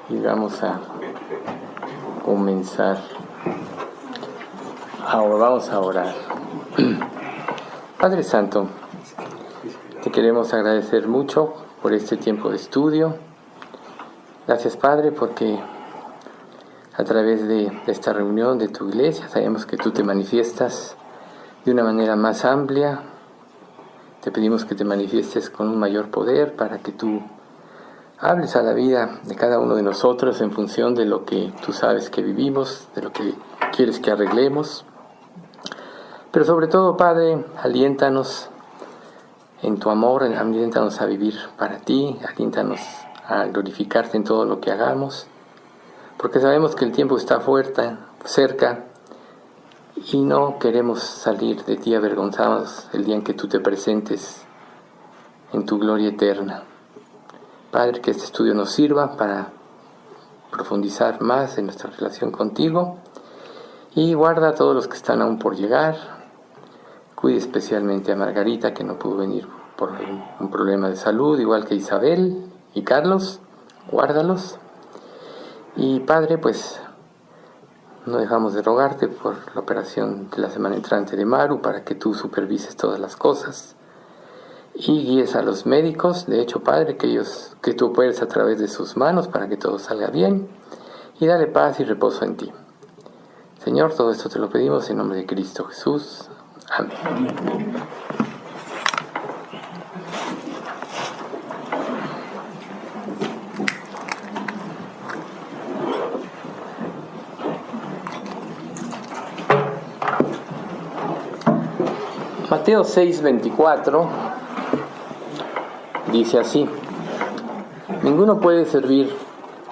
y vamos a comenzar. Ahora vamos a orar. Padre Santo, te queremos agradecer mucho por este tiempo de estudio. Gracias, Padre, porque a través de esta reunión de tu iglesia sabemos que tú te manifiestas de una manera más amplia. Te pedimos que te manifiestes con un mayor poder para que tú hables a la vida de cada uno de nosotros en función de lo que tú sabes que vivimos, de lo que quieres que arreglemos. Pero sobre todo, Padre, aliéntanos en tu amor, aliéntanos a vivir para ti, aliéntanos a glorificarte en todo lo que hagamos, porque sabemos que el tiempo está cerca, y no queremos salir de ti avergonzados el día en que tú te presentes en tu gloria eterna. Padre, que este estudio nos sirva para profundizar más en nuestra relación contigo, y guarda a todos los que están aún por llegar. Cuide especialmente a Margarita, que no pudo venir por un problema de salud, igual que Isabel y Carlos. Guárdalos. Y Padre, pues no dejamos de rogarte por la operación de la semana entrante de Maru, para que tú supervises todas las cosas y guíes a los médicos. De hecho, Padre, que tú operes a través de sus manos para que todo salga bien, y dale paz y reposo en ti. Señor, todo esto te lo pedimos en nombre de Cristo Jesús. Amén. Mateo 6:24 dice así: ninguno puede servir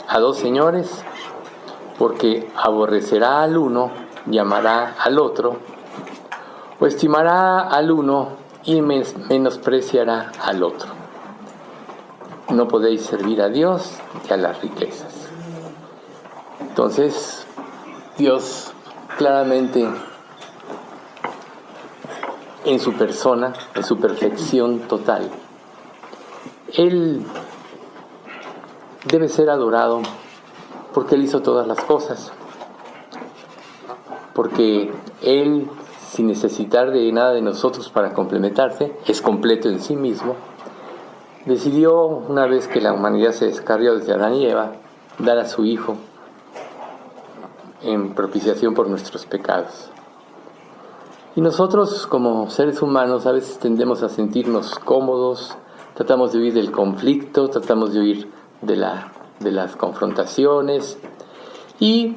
a dos señores, porque aborrecerá al uno y amará al otro, o estimará al uno y menospreciará al otro. No podéis servir a Dios y a las riquezas. Entonces, Dios claramente en su persona, en su perfección total, Él debe ser adorado porque Él hizo todas las cosas, porque Él, sin necesitar de nada de nosotros para complementarse, es completo en sí mismo. Decidió, una vez que la humanidad se descarrió desde Adán y Eva, dar a su Hijo en propiciación por nuestros pecados. Y nosotros, como seres humanos, a veces tendemos a sentirnos cómodos, tratamos de huir del conflicto, tratamos de huir de las confrontaciones, y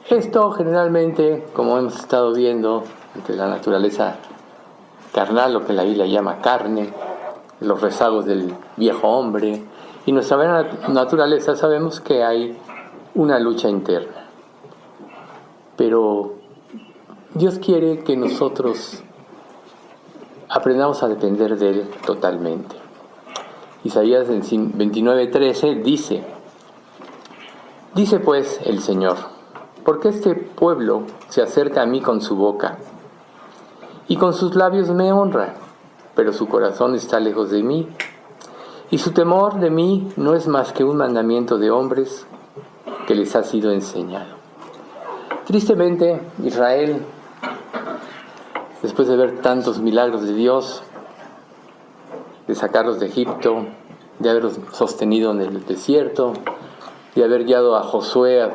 esto generalmente, como hemos estado viendo, entre la naturaleza carnal, lo que la Biblia llama carne, los rezagos del viejo hombre, y nuestra naturaleza, sabemos que hay una lucha interna. Pero Dios quiere que nosotros aprendamos a depender de Él totalmente. Isaías 29:13 dice pues el Señor: porque este pueblo se acerca a mí con su boca, y con sus labios me honra, pero su corazón está lejos de mí, y su temor de mí no es más que un mandamiento de hombres que les ha sido enseñado. Tristemente, Israel, después de ver tantos milagros de Dios, de sacarlos de Egipto, de haberlos sostenido en el desierto, de haber guiado a Josué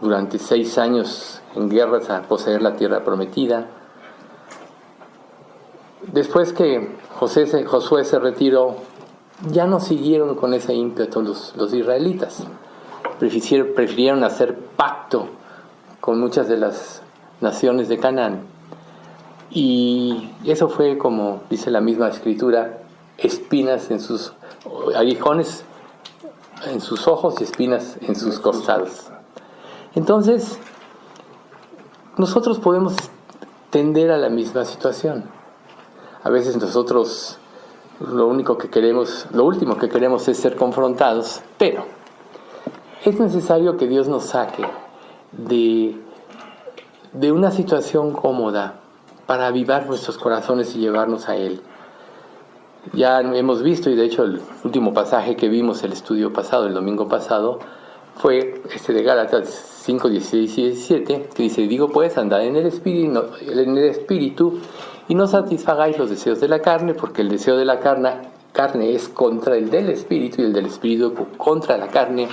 durante 6 años en guerras a poseer la tierra prometida, después que Josué se retiró, ya no siguieron con ese ímpetu los israelitas. Prefirieron hacer pacto con muchas de las naciones de Canaán. Y eso fue, como dice la misma escritura, espinas en sus aguijones en sus ojos y espinas en sus costados. Entonces, nosotros podemos tender a la misma situación. A veces nosotros lo último que queremos es ser confrontados, pero es necesario que Dios nos saque de una situación cómoda para avivar nuestros corazones y llevarnos a Él. Ya hemos visto, y de hecho el último pasaje que vimos el estudio pasado, el domingo pasado, fue este de Gálatas 5, 16 y 17, que dice: digo pues, andad en el espíritu y no satisfagáis los deseos de la carne, porque el deseo de la carne es contra el del espíritu y el del espíritu contra la carne,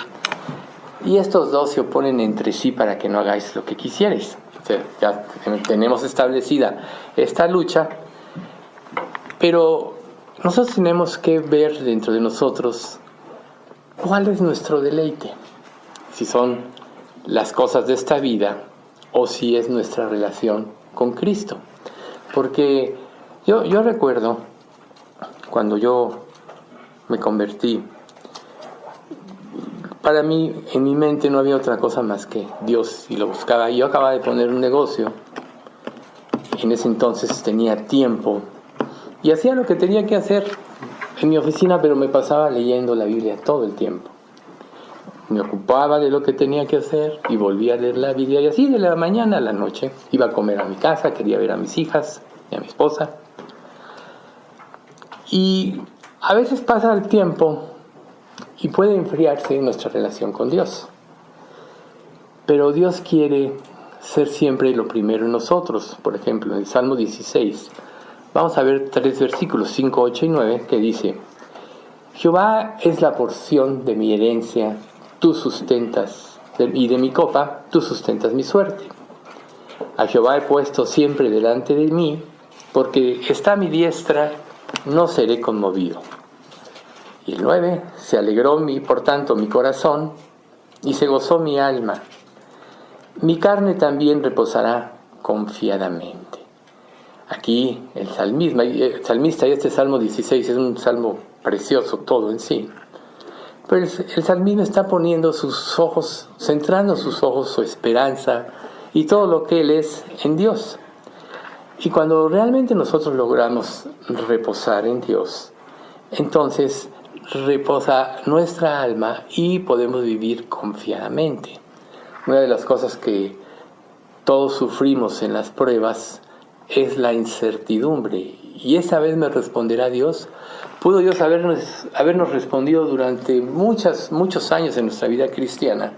y estos dos se oponen entre sí para que no hagáis lo que quisierais. O sea, ya tenemos establecida esta lucha, pero nosotros tenemos que ver dentro de nosotros cuál es nuestro deleite, si son las cosas de esta vida o si es nuestra relación con Cristo. Porque yo recuerdo cuando yo me convertí, para mí, en mi mente no había otra cosa más que Dios, y lo buscaba. Y yo acababa de poner un negocio. En ese entonces tenía tiempo y hacía lo que tenía que hacer en mi oficina, pero me pasaba leyendo la Biblia todo el tiempo. Me ocupaba de lo que tenía que hacer y volvía a leer la Biblia, y así de la mañana a la noche. Iba a comer a mi casa, quería ver a mis hijas y a mi esposa. Y a veces pasa el tiempo y puede enfriarse nuestra relación con Dios. Pero Dios quiere ser siempre lo primero en nosotros. Por ejemplo, en el Salmo 16, vamos a ver 3 versículos, 5, 8 y 9, que dice: Jehová es la porción de mi herencia, tú sustentas, y de mi copa, tú sustentas mi suerte. A Jehová he puesto siempre delante de mí, porque está a mi diestra, no seré conmovido. Y el 9, se alegró por tanto mi corazón, y se gozó mi alma. Mi carne también reposará confiadamente. Aquí el salmista, y este Salmo 16 es un salmo precioso todo en sí. Pero el salmista está poniendo sus ojos, centrando sus ojos, su esperanza y todo lo que él es en Dios. Y cuando realmente nosotros logramos reposar en Dios, entonces reposa nuestra alma y podemos vivir confiadamente. Una de las cosas que todos sufrimos en las pruebas es la incertidumbre. Y esa vez me responderá Dios. Pudo Dios habernos respondido durante muchos años en nuestra vida cristiana.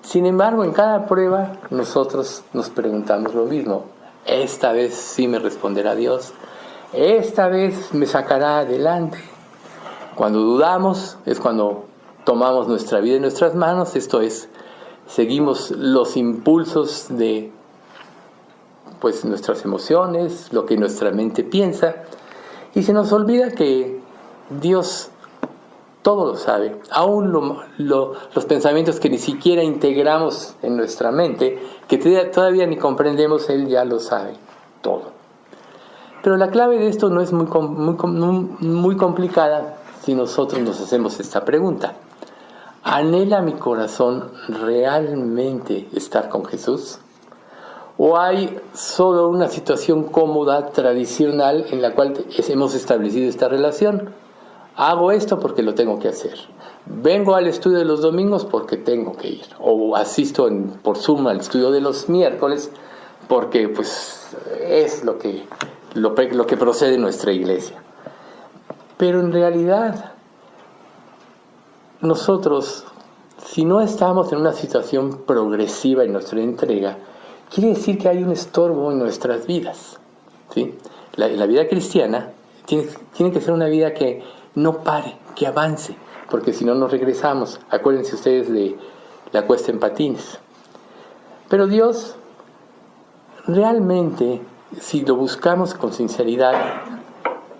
Sin embargo, en cada prueba nosotros nos preguntamos lo mismo. Esta vez sí me responderá Dios. Esta vez me sacará adelante. Cuando dudamos es cuando tomamos nuestra vida en nuestras manos. Esto es, seguimos los impulsos de nuestras emociones, lo que nuestra mente piensa, y se nos olvida que Dios todo lo sabe. Aún los pensamientos que ni siquiera integramos en nuestra mente, que todavía ni comprendemos, Él ya lo sabe todo. Pero la clave de esto no es muy complicada si nosotros nos hacemos esta pregunta: ¿anhela mi corazón realmente estar con Jesús? ¿O hay solo una situación cómoda, tradicional, en la cual hemos establecido esta relación? Hago esto porque lo tengo que hacer. Vengo al estudio de los domingos porque tengo que ir. O asisto por Zoom al estudio de los miércoles porque es lo que procede en nuestra iglesia. Pero en realidad, nosotros, si no estamos en una situación progresiva en nuestra entrega, quiere decir que hay un estorbo en nuestras vidas, ¿sí? La vida cristiana tiene que ser una vida que no pare, que avance, porque si no nos regresamos. Acuérdense ustedes de la cuesta en patines. Pero Dios, realmente, si lo buscamos con sinceridad,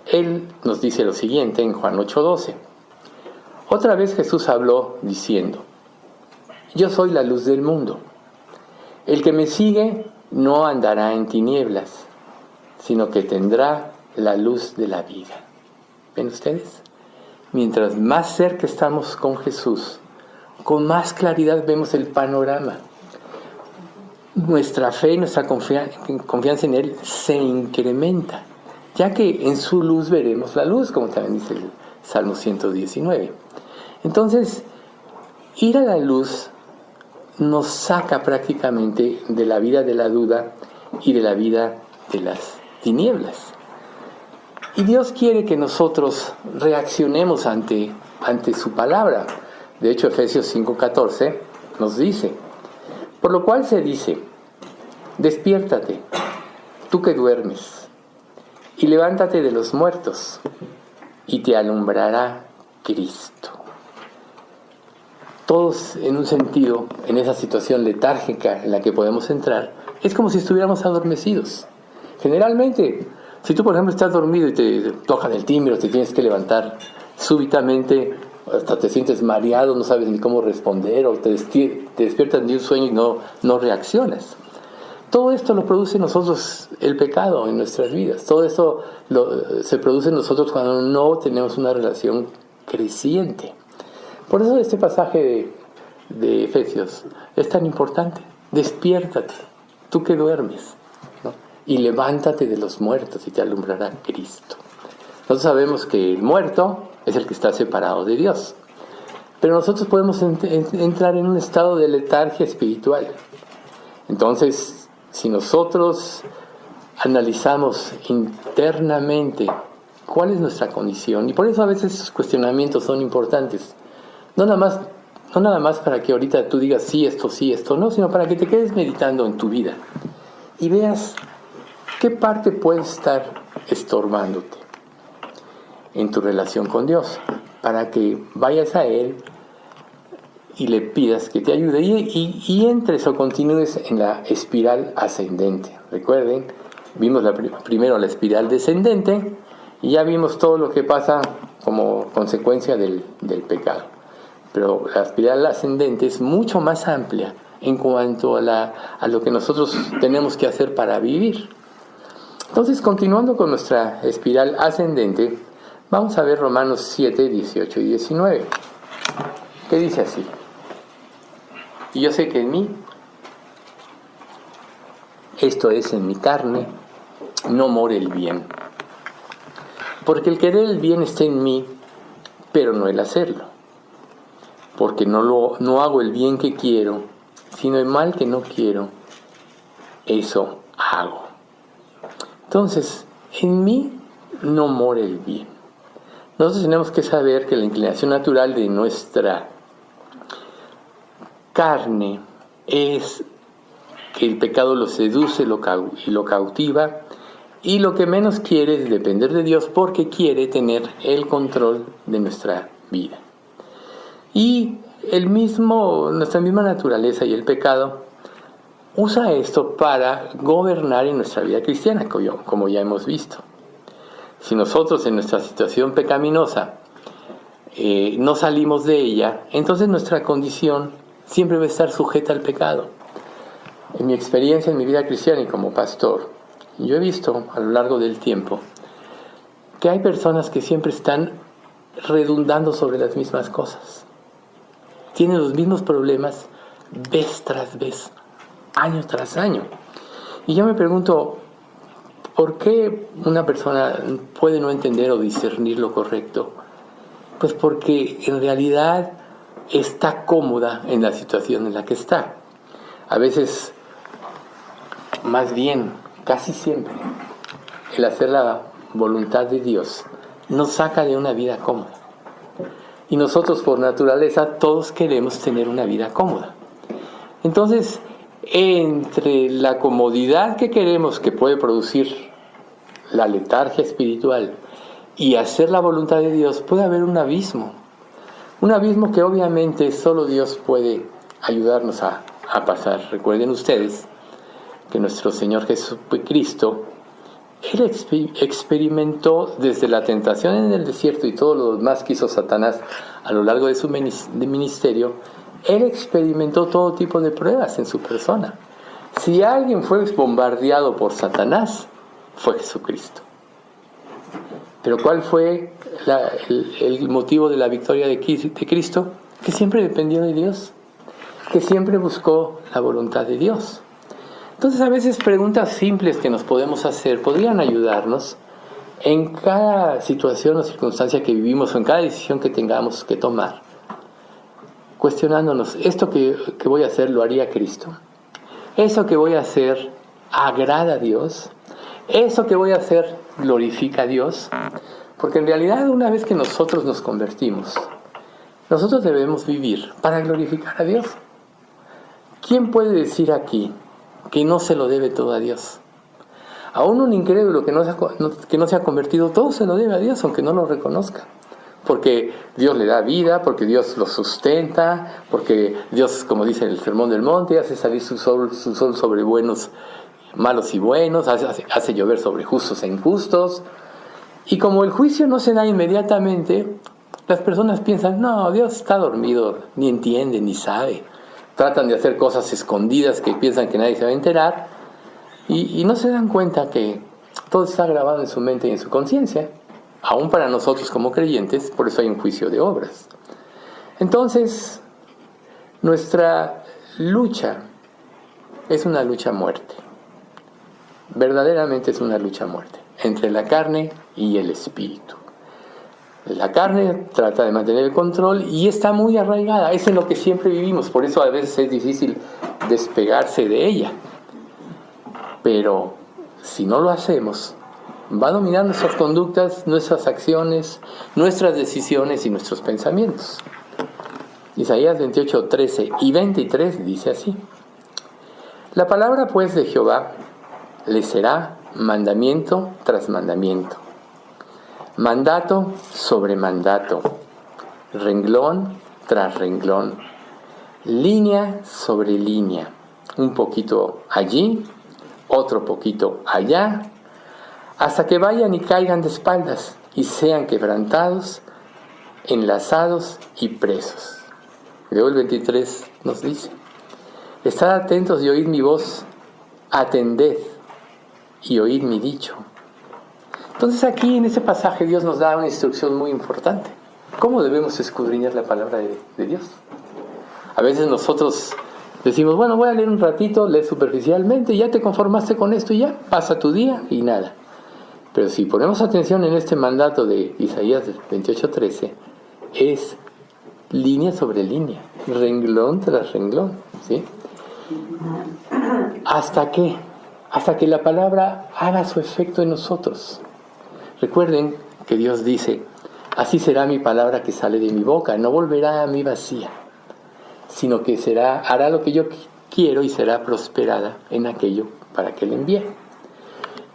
Él nos dice lo siguiente en Juan 8:12. Otra vez Jesús habló diciendo: Yo soy la luz del mundo. El que me sigue no andará en tinieblas, sino que tendrá la luz de la vida. ¿Ven ustedes? Mientras más cerca estamos con Jesús, con más claridad vemos el panorama. Nuestra fe y nuestra confianza en Él se incrementa, ya que en su luz veremos la luz, como también dice el Salmo 119. Entonces, ir a la luz nos saca prácticamente de la vida de la duda y de la vida de las tinieblas. Y Dios quiere que nosotros reaccionemos ante su palabra. De hecho, Efesios 5:14 nos dice. Por lo cual se dice, despiértate, tú que duermes, y levántate de los muertos, y te alumbrará Cristo. Todos, en un sentido, en esa situación letárgica en la que podemos entrar, es como si estuviéramos adormecidos. Generalmente, si tú, por ejemplo, estás dormido y te tocan el timbre o te tienes que levantar súbitamente, hasta te sientes mareado, no sabes ni cómo responder, o te despiertas de un sueño y no reaccionas. Todo esto lo produce en nosotros el pecado en nuestras vidas. Todo esto se produce en nosotros cuando no tenemos una relación creciente. Por eso este pasaje de Efesios es tan importante. Despiértate, tú que duermes, ¿no? Y levántate de los muertos y te alumbrará Cristo. Nosotros sabemos que el muerto es el que está separado de Dios. Pero nosotros podemos entrar en un estado de letargia espiritual. Entonces, si nosotros analizamos internamente cuál es nuestra condición, y por eso a veces esos cuestionamientos son importantes, no nada más para que ahorita tú digas sí, esto no, sino para que te quedes meditando en tu vida y veas qué parte puede estar estorbándote en tu relación con Dios, para que vayas a Él y le pidas que te ayude y entres o continúes en la espiral ascendente. Recuerden, vimos primero la espiral descendente y ya vimos todo lo que pasa como consecuencia del pecado. Pero la espiral ascendente es mucho más amplia en cuanto a lo que nosotros tenemos que hacer para vivir. Entonces, continuando con nuestra espiral ascendente, vamos a ver Romanos 7, 18 y 19, que dice así: y yo sé que en mí, esto es, en mi carne, no mora el bien. Porque el querer el bien está en mí, pero no el hacerlo. Porque no hago el bien que quiero, sino el mal que no quiero, eso hago. Entonces, en mí no mora el bien. Nosotros tenemos que saber que la inclinación natural de nuestra carne es que el pecado lo seduce y lo cautiva, y lo que menos quiere es depender de Dios porque quiere tener el control de nuestra vida. Y nuestra misma naturaleza y el pecado usa esto para gobernar en nuestra vida cristiana, como ya hemos visto. Si nosotros en nuestra situación pecaminosa no salimos de ella, entonces nuestra condición siempre va a estar sujeta al pecado. En mi experiencia, en mi vida cristiana y como pastor, yo he visto a lo largo del tiempo que hay personas que siempre están redundando sobre las mismas cosas. Tienen los mismos problemas vez tras vez, año tras año. Y yo me pregunto, ¿por qué una persona puede no entender o discernir lo correcto? Pues porque en realidad está cómoda en la situación en la que está. A veces, más bien, casi siempre, el hacer la voluntad de Dios nos saca de una vida cómoda. Y nosotros, por naturaleza, todos queremos tener una vida cómoda. Entonces, entre la comodidad que queremos que puede producir la letargia espiritual y hacer la voluntad de Dios, puede haber un abismo. Un abismo que obviamente solo Dios puede ayudarnos a pasar. Recuerden ustedes que nuestro Señor Jesucristo, Él experimentó desde la tentación en el desierto y todo lo demás que hizo Satanás a lo largo de su ministerio. Él experimentó todo tipo de pruebas en su persona. Si alguien fue bombardeado por Satanás, fue Jesucristo. Pero ¿cuál fue el motivo de la victoria de Cristo? Que siempre dependió de Dios, que siempre buscó la voluntad de Dios. Entonces, a veces preguntas simples que nos podemos hacer podrían ayudarnos en cada situación o circunstancia que vivimos o en cada decisión que tengamos que tomar, cuestionándonos: ¿esto que voy a hacer lo haría Cristo? ¿Eso que voy a hacer agrada a Dios? ¿Eso que voy a hacer glorifica a Dios? Porque en realidad, una vez que nosotros nos convertimos, nosotros debemos vivir para glorificar a Dios. ¿quién puede decir aquí que no se lo debe todo a Dios? Aún un incrédulo que no se ha convertido, todo se lo debe a Dios, aunque no lo reconozca. Porque Dios le da vida, porque Dios lo sustenta, porque Dios, como dice el Sermón del Monte, hace salir su sol sobre malos y buenos, hace llover sobre justos e injustos. Y como el juicio no se da inmediatamente, las personas piensan, no, Dios está dormido, ni entiende, ni sabe. Tratan de hacer cosas escondidas que piensan que nadie se va a enterar, y no se dan cuenta que todo está grabado en su mente y en su conciencia. Aún para nosotros como creyentes, por eso hay un juicio de obras. Entonces, nuestra lucha es una lucha a muerte. Verdaderamente es una lucha a muerte entre la carne y el espíritu. La carne trata de mantener el control y está muy arraigada. Es en lo que siempre vivimos. Por eso a veces es difícil despegarse de ella. Pero si no lo hacemos, va a dominar nuestras conductas, nuestras acciones, nuestras decisiones y nuestros pensamientos. Isaías 28, 13 y 23 dice así: La palabra pues de Jehová le será mandamiento tras mandamiento, mandato sobre mandato, renglón tras renglón, línea sobre línea, un poquito allí, otro poquito allá, hasta que vayan y caigan de espaldas y sean quebrantados, enlazados y presos. Luego el 23 nos dice: Estad atentos y oíd mi voz, atended y oíd mi dicho. Entonces aquí en ese pasaje Dios nos da una instrucción muy importante. ¿Cómo debemos escudriñar la palabra de Dios? A veces nosotros decimos, bueno, voy a leer un ratito, lees superficialmente, y ya te conformaste con esto y ya, pasa tu día y nada. Pero si ponemos atención en este mandato de Isaías 28:13, es línea sobre línea, renglón tras renglón, ¿sí? ¿Hasta qué? Hasta que la palabra haga su efecto en nosotros. Recuerden que Dios dice: así será mi palabra que sale de mi boca, no volverá a mí vacía, sino que hará lo que yo quiero y será prosperada en aquello para que le envíe.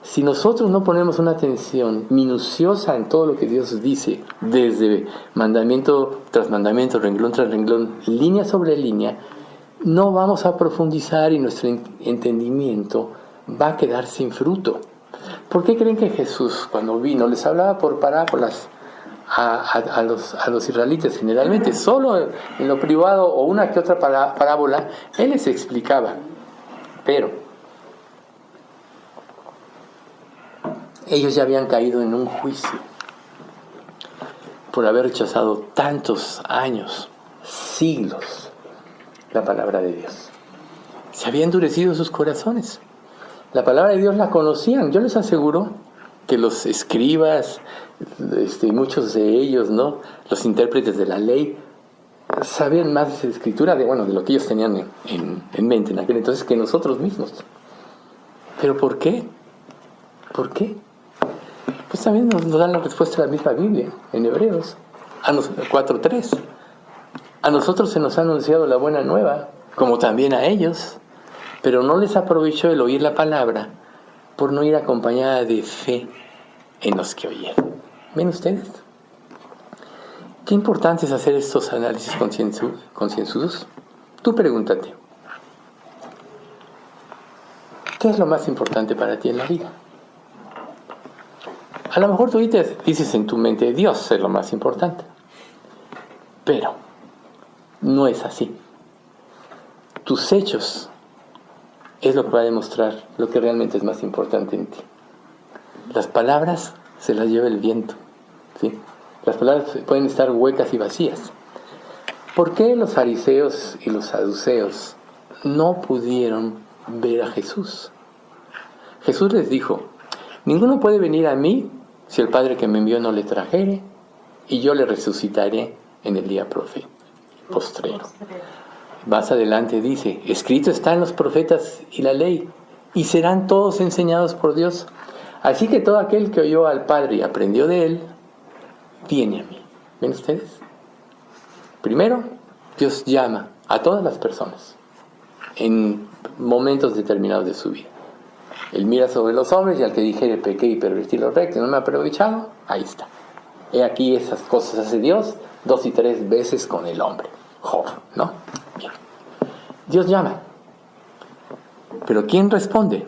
Si nosotros no ponemos una atención minuciosa en todo lo que Dios dice, desde mandamiento tras mandamiento, renglón tras renglón, línea sobre línea, no vamos a profundizar y nuestro entendimiento va a quedar sin fruto. ¿Por qué creen que Jesús, cuando vino, les hablaba por parábolas a los israelitas generalmente? Solo en lo privado o una que otra parábola, Él les explicaba. Pero ellos ya habían caído en un juicio por haber rechazado tantos años, siglos, la palabra de Dios. Se habían endurecido sus corazones. La palabra de Dios la conocían. Yo les aseguro que los escribas, muchos de ellos, ¿no?, los intérpretes de la ley, sabían más de escritura de lo que ellos tenían en mente en aquel entonces que nosotros mismos. ¿Pero por qué? ¿Por qué? Pues también nos dan la respuesta de la misma Biblia, en Hebreos 4:3. A nosotros se nos ha anunciado la buena nueva, como también a ellos, pero no les aprovechó el oír la palabra por no ir acompañada de fe en los que oyeron. ¿Ven ustedes? Qué importante es hacer estos análisis concienzudos. Tú pregúntate, ¿qué es lo más importante para ti en la vida? A lo mejor tú ahorita dices en tu mente, Dios es lo más importante. Pero no es así. Tus hechos es lo que va a demostrar lo que realmente es más importante en ti. Las palabras se las lleva el viento, ¿sí? Las palabras pueden estar huecas y vacías. ¿Por qué los fariseos y los saduceos no pudieron ver a Jesús? Jesús les dijo: ninguno puede venir a mí si el Padre que me envió no le trajere, y yo le resucitaré en el día postrero. Más adelante dice: escrito está en los profetas y la ley, y serán todos enseñados por Dios. Así que todo aquel que oyó al Padre y aprendió de él, viene a mí. ¿Ven ustedes? Primero, Dios llama a todas las personas. en momentos determinados de su vida. Él mira sobre los hombres y al que dijere pequé y pervertí lo recto, no me ha aprovechado, ahí está. He aquí esas cosas hace Dios 2 y 3 veces con el hombre. Job, ¿no? Bien. Dios llama. Pero ¿quién responde?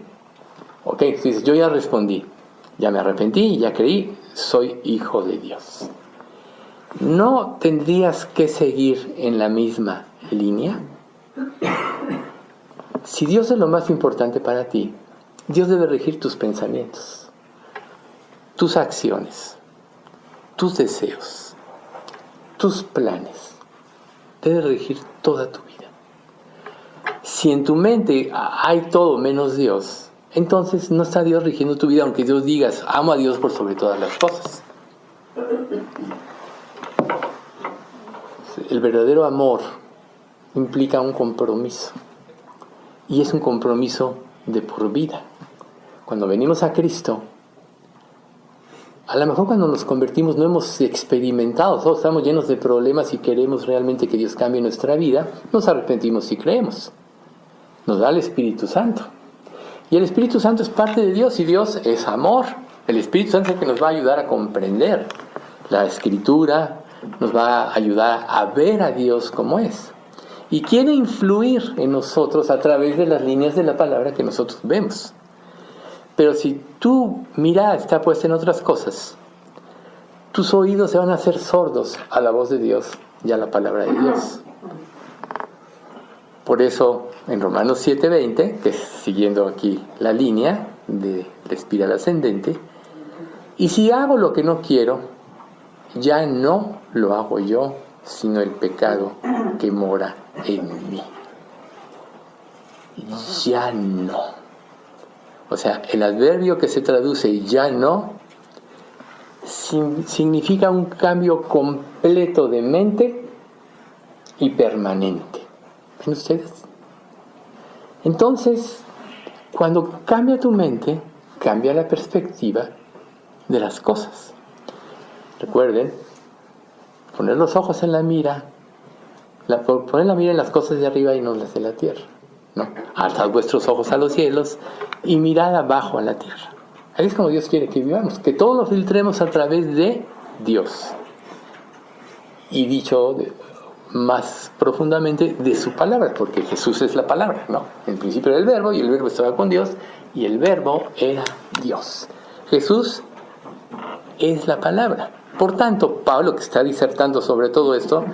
Ok, si dices, yo ya respondí, ya me arrepentí, ya creí, soy hijo de Dios. ¿No tendrías que seguir en la misma línea? Si Dios es lo más importante para ti, Dios debe regir tus pensamientos, tus acciones, tus deseos, tus planes. Debe regir toda tu vida. Si en tu mente hay todo menos Dios, entonces no está Dios rigiendo tu vida, aunque Dios digas, amo a Dios por sobre todas las cosas. El verdadero amor implica un compromiso. Y es un compromiso de por vida. Cuando venimos a Cristo, a lo mejor cuando nos convertimos no hemos experimentado, todos estamos llenos de problemas y queremos realmente que Dios cambie nuestra vida, nos arrepentimos y creemos. Nos da el Espíritu Santo. Y el Espíritu Santo es parte de Dios y Dios es amor. El Espíritu Santo es el que nos va a ayudar a comprender la Escritura, nos va a ayudar a ver a Dios como es. Y quiere influir en nosotros a través de las líneas de la palabra que nosotros vemos. Pero si tu mirada está puesta en otras cosas, tus oídos se van a hacer sordos a la voz de Dios y a la palabra de Dios. Por eso, en Romanos 7:20, que es siguiendo aquí la línea de la espiral ascendente, y si hago lo que no quiero, ya no lo hago yo, sino el pecado que mora en mí. Ya no. O sea, el adverbio que se traduce ya no significa un cambio completo de mente y permanente. ¿Ven ustedes? Entonces, cuando cambia tu mente, cambia la perspectiva de las cosas. Recuerden, poner los ojos en la mira, poner la mira en las cosas de arriba y no las de la tierra, ¿no? Alzad vuestros ojos a los cielos y mirad abajo a la tierra. Ahí es como Dios quiere que vivamos, que todo lo filtremos a través de Dios. Y dicho más profundamente de su palabra, porque Jesús es la palabra, ¿no? En principio era el verbo y el verbo estaba con Dios y el verbo era Dios. Jesús es la palabra. Por tanto, Pablo, que está disertando sobre todo esto,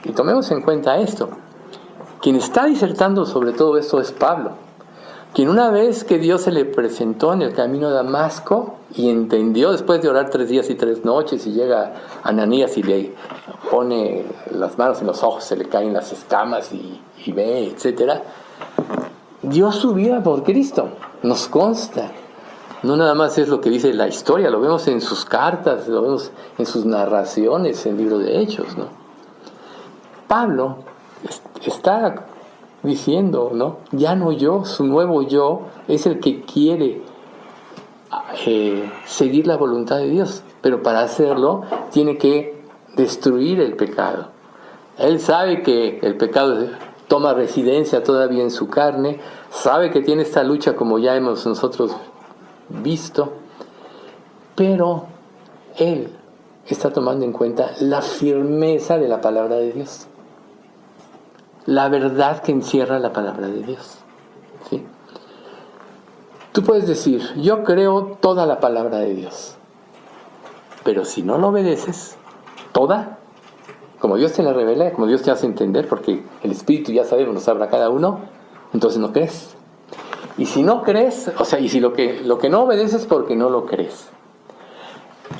y tomemos en cuenta esto, quien está disertando sobre todo esto es Pablo, quien una vez que Dios se le presentó en el camino de Damasco y entendió, después de orar 3 días y 3 noches, y llega Ananías y le pone las manos en los ojos, se le caen las escamas y ve, etc. Dio su vida por Cristo, nos consta. No nada más es lo que dice la historia, lo vemos en sus cartas, lo vemos en sus narraciones, en el libro de Hechos, ¿no? Pablo está diciendo, ¿no? Ya no yo, su nuevo yo es el que quiere seguir la voluntad de Dios, pero para hacerlo tiene que destruir el pecado. Él sabe que el pecado toma residencia todavía en su carne, sabe que tiene esta lucha como ya hemos nosotros visto, pero él está tomando en cuenta la firmeza de la palabra de Dios, la verdad que encierra la palabra de Dios, ¿sí? Tú puedes decir, yo creo toda la palabra de Dios, pero si no lo obedeces, toda, como Dios te la revela, como Dios te hace entender, porque el Espíritu, ya sabemos, nos habla a cada uno, entonces no crees. Y si no crees, o sea, y si lo que no obedeces es porque no lo crees.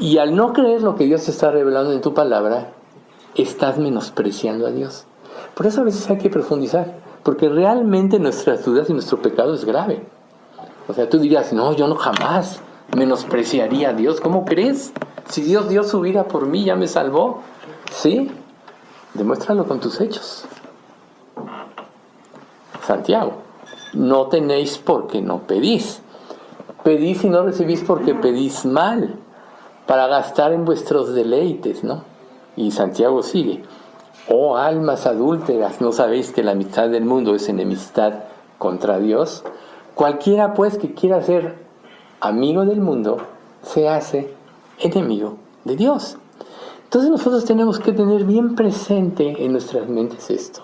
Y al no creer lo que Dios te está revelando en tu palabra, estás menospreciando a Dios. Por eso a veces hay que profundizar, porque realmente nuestras dudas y nuestro pecado es grave. O sea, tú dirías, no, yo no jamás menospreciaría a Dios. ¿Cómo crees? Si Dios dio su vida por mí, ya me salvó. ¿Sí? Demuéstralo con tus hechos. Santiago, no tenéis porque no pedís. Pedís y no recibís porque pedís mal, para gastar en vuestros deleites, ¿no? Y Santiago sigue. Oh almas adúlteras, ¿no sabéis que la amistad del mundo es enemistad contra Dios? Cualquiera pues que quiera ser amigo del mundo, se hace enemigo de Dios. Entonces nosotros tenemos que tener bien presente en nuestras mentes esto.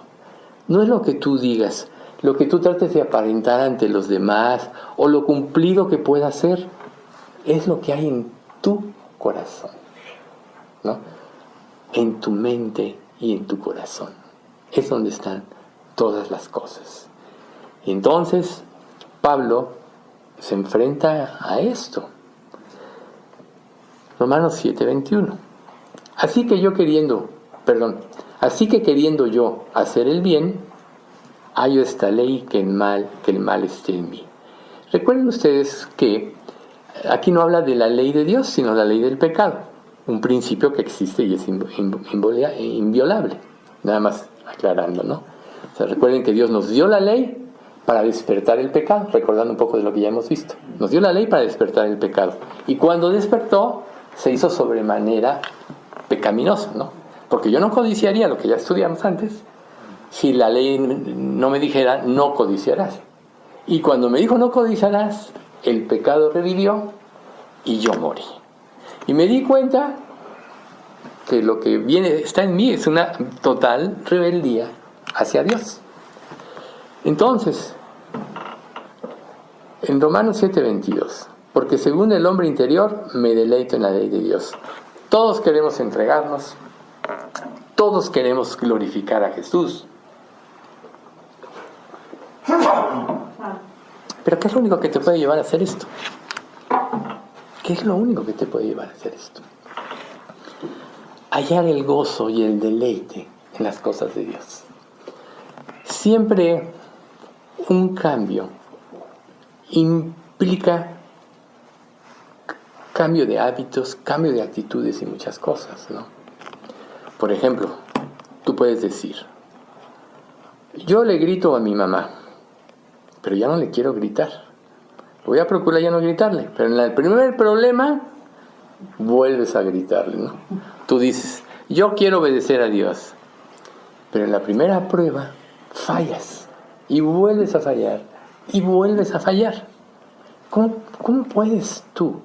No es lo que tú digas, lo que tú trates de aparentar ante los demás o lo cumplido que puedas ser, es lo que hay en tu corazón, ¿no? En tu mente y en tu corazón. Es donde están todas las cosas. Y entonces Pablo se enfrenta a esto. Romanos 7:21. Así que queriendo yo hacer el bien, hallo esta ley que el mal esté en mí. Recuerden ustedes que aquí no habla de la ley de Dios, sino de la ley del pecado. Un principio que existe y es inviolable. Nada más aclarando, ¿no? O sea, recuerden que Dios nos dio la ley para despertar el pecado, recordando un poco de lo que ya hemos visto. Nos dio la ley para despertar el pecado. Y cuando despertó, se hizo sobremanera pecaminoso, ¿no? Porque yo no codiciaría, lo que ya estudiamos antes, si la ley no me dijera no codiciarás. Y cuando me dijo no codiciarás, el pecado revivió y yo morí. Y me di cuenta que lo que está en mí es una total rebeldía hacia Dios. Entonces, en Romanos 7:22, porque según el hombre interior me deleito en la ley de Dios. Todos queremos entregarnos, todos queremos glorificar a Jesús. Pero ¿qué es lo único que te puede llevar a hacer esto? ¿Qué es lo único que te puede llevar a hacer esto? Hallar el gozo y el deleite en las cosas de Dios. Siempre un cambio implica cambio de hábitos, cambio de actitudes y muchas cosas, ¿no? Por ejemplo, tú puedes decir, yo le grito a mi mamá, pero ya no le quiero gritar. Voy a procurar ya no gritarle, pero en el primer problema vuelves a gritarle, ¿no? Tú dices, yo quiero obedecer a Dios, pero en la primera prueba fallas y vuelves a fallar y vuelves a fallar. ¿Cómo puedes tú,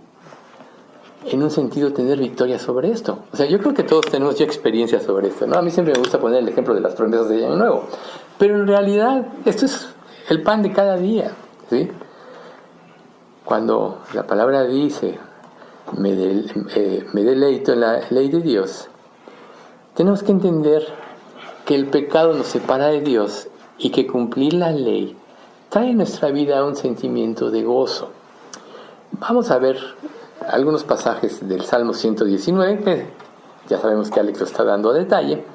en un sentido, tener victoria sobre esto? O sea, yo creo que todos tenemos ya experiencia sobre esto, ¿no? A mí siempre me gusta poner el ejemplo de las promesas de Año Nuevo, pero en realidad esto es el pan de cada día, ¿sí? Cuando la palabra dice me deleito en la ley de Dios, tenemos que entender que el pecado nos separa de Dios y que cumplir la ley trae en nuestra vida un sentimiento de gozo. Vamos a ver algunos pasajes del Salmo 119, que ya sabemos que Alex lo está dando a detalle,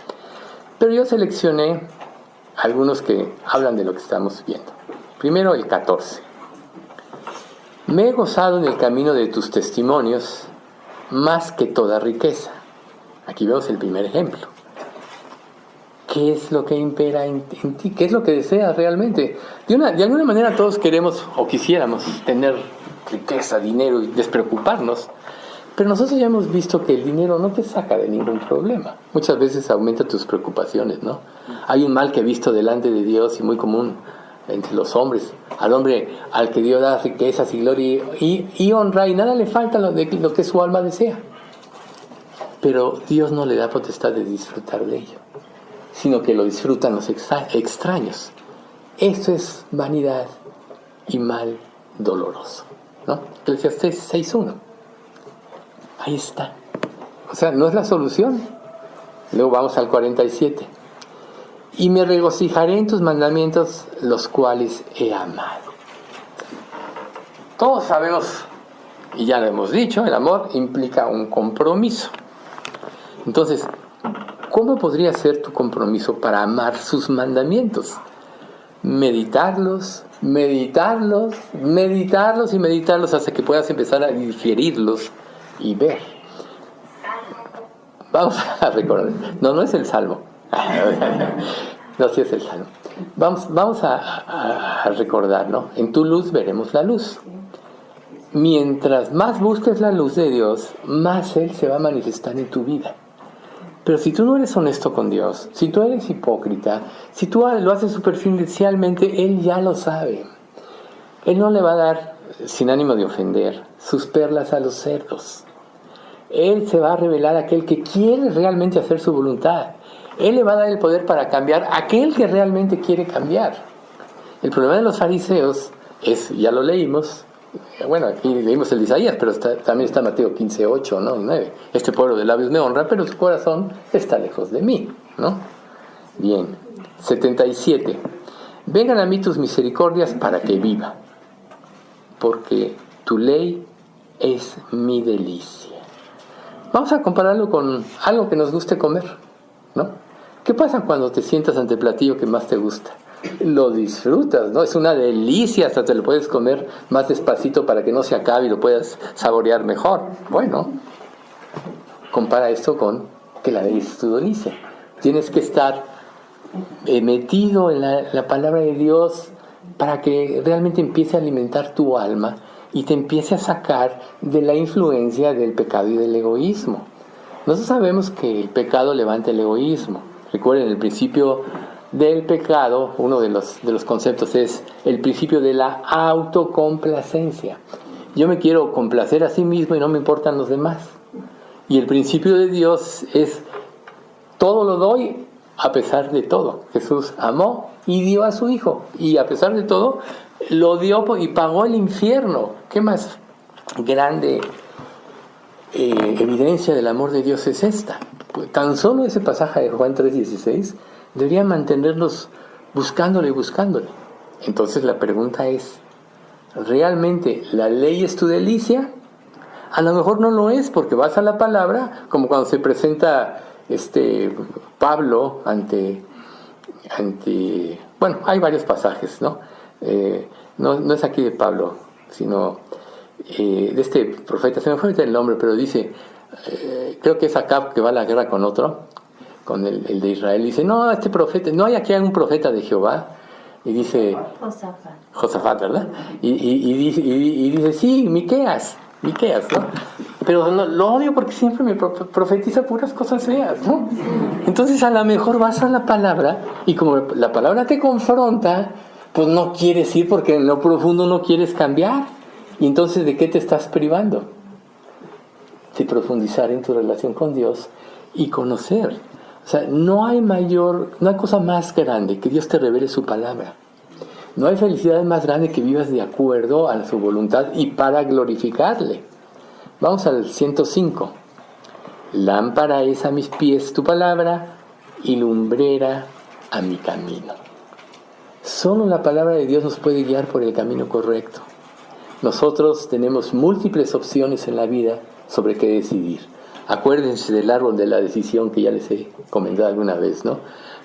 pero yo seleccioné algunos que hablan de lo que estamos viendo. Primero el 14. Me he gozado en el camino de tus testimonios más que toda riqueza. Aquí vemos el primer ejemplo. ¿Qué es lo que impera en ti? ¿Qué es lo que deseas realmente? De alguna manera todos queremos o quisiéramos tener riqueza, dinero y despreocuparnos, pero nosotros ya hemos visto que el dinero no te saca de ningún problema. Muchas veces aumenta tus preocupaciones, ¿no? Hay un mal que he visto delante de Dios y muy común entre los hombres. Al hombre al que Dios da riquezas y gloria y honra y nada le falta lo que su alma desea. Pero Dios no le da potestad de disfrutar de ello, sino que lo disfrutan los extraños. Esto es vanidad y mal doloroso, ¿no? Eclesiastés 6:1. Ahí está. O sea, no es la solución. Luego vamos al 47. Y me regocijaré en tus mandamientos, los cuales he amado. Todos sabemos, y ya lo hemos dicho, el amor implica un compromiso. Entonces, ¿cómo podría ser tu compromiso para amar sus mandamientos? Meditarlos y meditarlos hasta que puedas empezar a digerirlos y ver. Vamos a recordar. No es el Salmo. No, sí es el Salmo. Vamos a recordar, ¿no? En tu luz veremos la luz. Mientras más busques la luz de Dios, más Él se va a manifestar en tu vida. Pero si tú no eres honesto con Dios, si tú eres hipócrita, si tú lo haces superficialmente, Él ya lo sabe. Él no le va a dar, sin ánimo de ofender, sus perlas a los cerdos. Él se va a revelar a aquel que quiere realmente hacer su voluntad. Él le va a dar el poder para cambiar a aquel que realmente quiere cambiar. El problema de los fariseos es, ya lo leímos, bueno, aquí leímos el de Isaías, pero también está Mateo 15:8, ¿no? 9. Este pueblo de labios me honra, pero su corazón está lejos de mí, ¿no? Bien, 77. Vengan a mí tus misericordias para que viva, porque tu ley es mi delicia. Vamos a compararlo con algo que nos guste comer, ¿no? ¿Qué pasa cuando te sientas ante el platillo que más te gusta? Lo disfrutas, ¿no? Es una delicia, hasta te lo puedes comer más despacito para que no se acabe y lo puedas saborear mejor. Bueno, compara esto con que la ley es tu delicia. Tienes que estar metido en la palabra de Dios para que realmente empiece a alimentar tu alma y te empiece a sacar de la influencia del pecado y del egoísmo. Nosotros sabemos que el pecado levanta el egoísmo. Recuerden, el principio del pecado, uno de los conceptos es el principio de la autocomplacencia. Yo me quiero complacer a sí mismo y no me importan los demás. Y el principio de Dios es todo lo doy a pesar de todo. Jesús amó y dio a su Hijo. Y a pesar de todo, lo dio y pagó el infierno. ¿Qué más grande evidencia del amor de Dios es esta? Pues tan solo ese pasaje de Juan 3:16 debería mantenernos buscándole. Entonces la pregunta es, ¿realmente la ley es tu delicia? A lo mejor no lo es, porque vas a la palabra, como cuando se presenta Pablo ante bueno, hay varios pasajes, ¿no? No es aquí de Pablo, sino de este profeta, se me fue ahorita el nombre, pero dice, creo que es Acab que va a la guerra con otro, con el de Israel, dice, no, este profeta, no hay aquí un profeta de Jehová, y dice, Josafat, ¿verdad? Y dice, sí, Miqueas, ¿no? Pero lo odio porque siempre me profetiza puras cosas feas, ¿no? Entonces a lo mejor vas a la palabra, y como la palabra te confronta, pues no quieres ir porque en lo profundo no quieres cambiar. Y entonces, ¿de qué te estás privando? De profundizar en tu relación con Dios y conocer. O sea, no hay cosa más grande que Dios te revele su palabra. No hay felicidad más grande que vivas de acuerdo a su voluntad y para glorificarle. Vamos al 105. Lámpara es a mis pies tu palabra y lumbrera a mi camino. Solo la palabra de Dios nos puede guiar por el camino correcto. Nosotros tenemos múltiples opciones en la vida sobre qué decidir. Acuérdense del árbol de la decisión que ya les he comentado alguna vez, ¿no?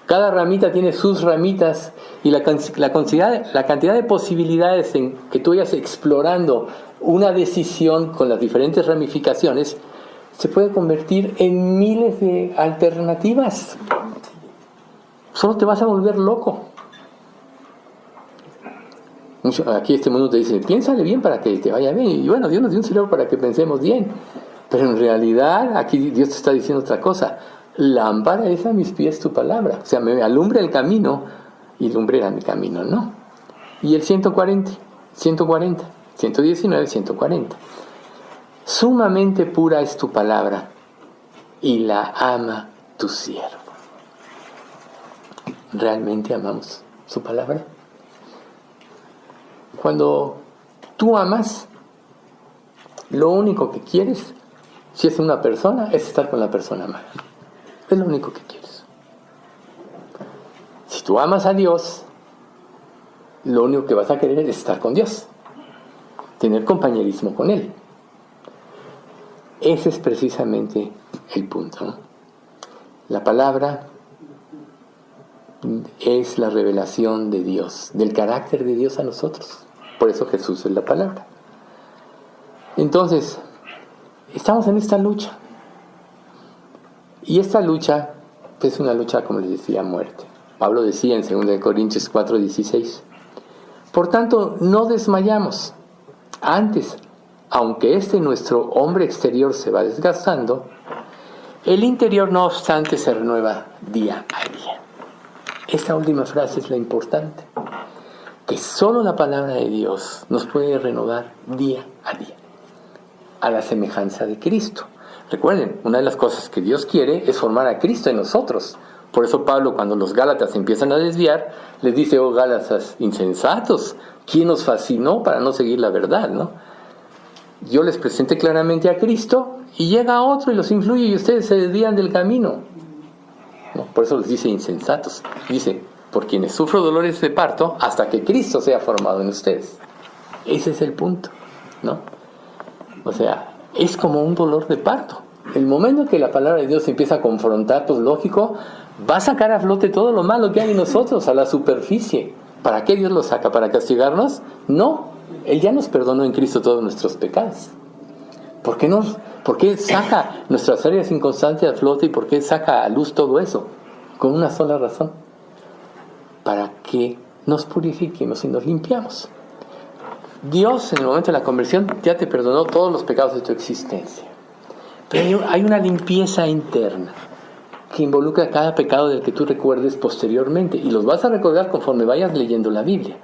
Cada ramita tiene sus ramitas y la cantidad de posibilidades en que tú vayas explorando una decisión con las diferentes ramificaciones se puede convertir en miles de alternativas. Solo te vas a volver loco. Aquí este mundo te dice, piénsale bien para que te vaya bien. Y bueno, Dios nos dio un cerebro para que pensemos bien. Pero en realidad, aquí Dios te está diciendo otra cosa. Lámpara es a mis pies tu palabra. O sea, me alumbra el camino y lumbrera mi camino, ¿no? Y el 119, 140. Sumamente pura es tu palabra y la ama tu siervo. ¿Realmente amamos su palabra? Cuando tú amas, lo único que quieres, si es una persona, es estar con la persona amada. Es lo único que quieres. Si tú amas a Dios, lo único que vas a querer es estar con Dios, tener compañerismo con Él. Ese es precisamente el punto, ¿no? La palabra es la revelación de Dios, del carácter de Dios a nosotros. Por eso Jesús es la palabra. Entonces, estamos en esta lucha. Y esta lucha es una lucha, como les decía, a muerte. Pablo decía en 2 Corintios 4:16, por tanto, no desmayamos. Antes, aunque nuestro hombre exterior se va desgastando, El interior, no obstante, se renueva día a día. Esta última frase es la importante, que solo la palabra de Dios nos puede renovar día a día, a la semejanza de Cristo. Recuerden, una de las cosas que Dios quiere es formar a Cristo en nosotros. Por eso Pablo, cuando los Gálatas empiezan a desviar, les dice: oh Gálatas insensatos, ¿quién os fascinó para no seguir la verdad, no? Yo les presenté claramente a Cristo y llega otro y los influye y ustedes se desvían del camino. ¿No? Por eso les dice insensatos. Dice: por quienes sufro dolores de parto hasta que Cristo sea formado en ustedes. Ese es el punto, ¿no? O sea, es como un dolor de parto. El momento que la palabra de Dios empieza a confrontar, pues lógico, va a sacar a flote todo lo malo que hay en nosotros, a la superficie. ¿Para qué Dios lo saca? ¿Para castigarnos? No. Él ya nos perdonó en Cristo todos nuestros pecados. ¿Por qué saca nuestras áreas inconstantes a flote y por qué saca a luz todo eso? Con una sola razón: para que nos purifiquemos y nos limpiamos. Dios, en el momento de la conversión, ya te perdonó todos los pecados de tu existencia. Pero hay una limpieza interna que involucra cada pecado del que tú recuerdes posteriormente, y los vas a recordar conforme vayas leyendo la Biblia.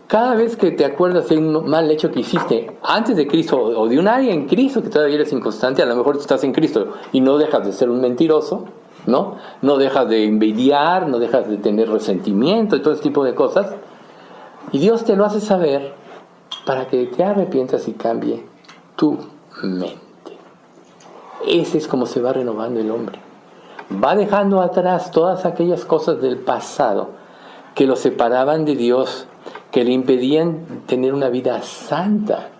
Cada vez que te acuerdas de un mal hecho que hiciste antes de Cristo, o de un área en Cristo que todavía eres inconstante, a lo mejor tú estás en Cristo y no dejas de ser un mentiroso, ¿no? No dejas de envidiar, no dejas de tener resentimiento y todo ese tipo de cosas. Y Dios te lo hace saber para que te arrepientas y cambie tu mente. Ese es como se va renovando el hombre. Va dejando atrás todas aquellas cosas del pasado que lo separaban de Dios, que le impedían tener una vida santa.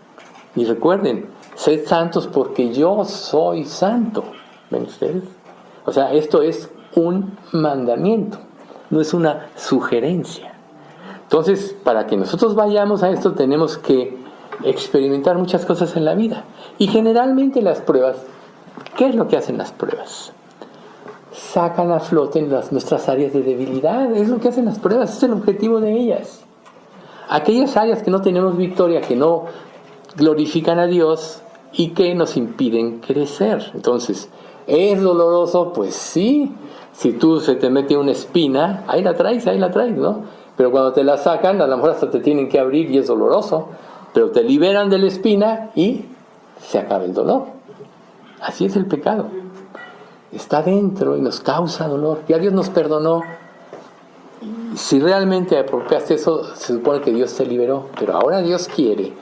Y recuerden, sed santos porque yo soy santo. ¿Ven ustedes? O sea, esto es un mandamiento, no es una sugerencia. Entonces, para que nosotros vayamos a esto, tenemos que experimentar muchas cosas en la vida. Y generalmente las pruebas, ¿qué es lo que hacen las pruebas? Sacan a flote nuestras áreas de debilidad. Es lo que hacen las pruebas, es el objetivo de ellas. Aquellas áreas que no tenemos victoria, que no glorifican a Dios y que nos impiden crecer. Entonces, ¿es doloroso? Pues sí. Si tú se te mete una espina, ahí la traes, ¿no? Pero cuando te la sacan, a lo mejor hasta te tienen que abrir y es doloroso. Pero te liberan de la espina y se acaba el dolor. Así es el pecado. Está dentro y nos causa dolor. Ya Dios nos perdonó. Si realmente apropiaste eso, se supone que Dios te liberó. Pero ahora Dios quiere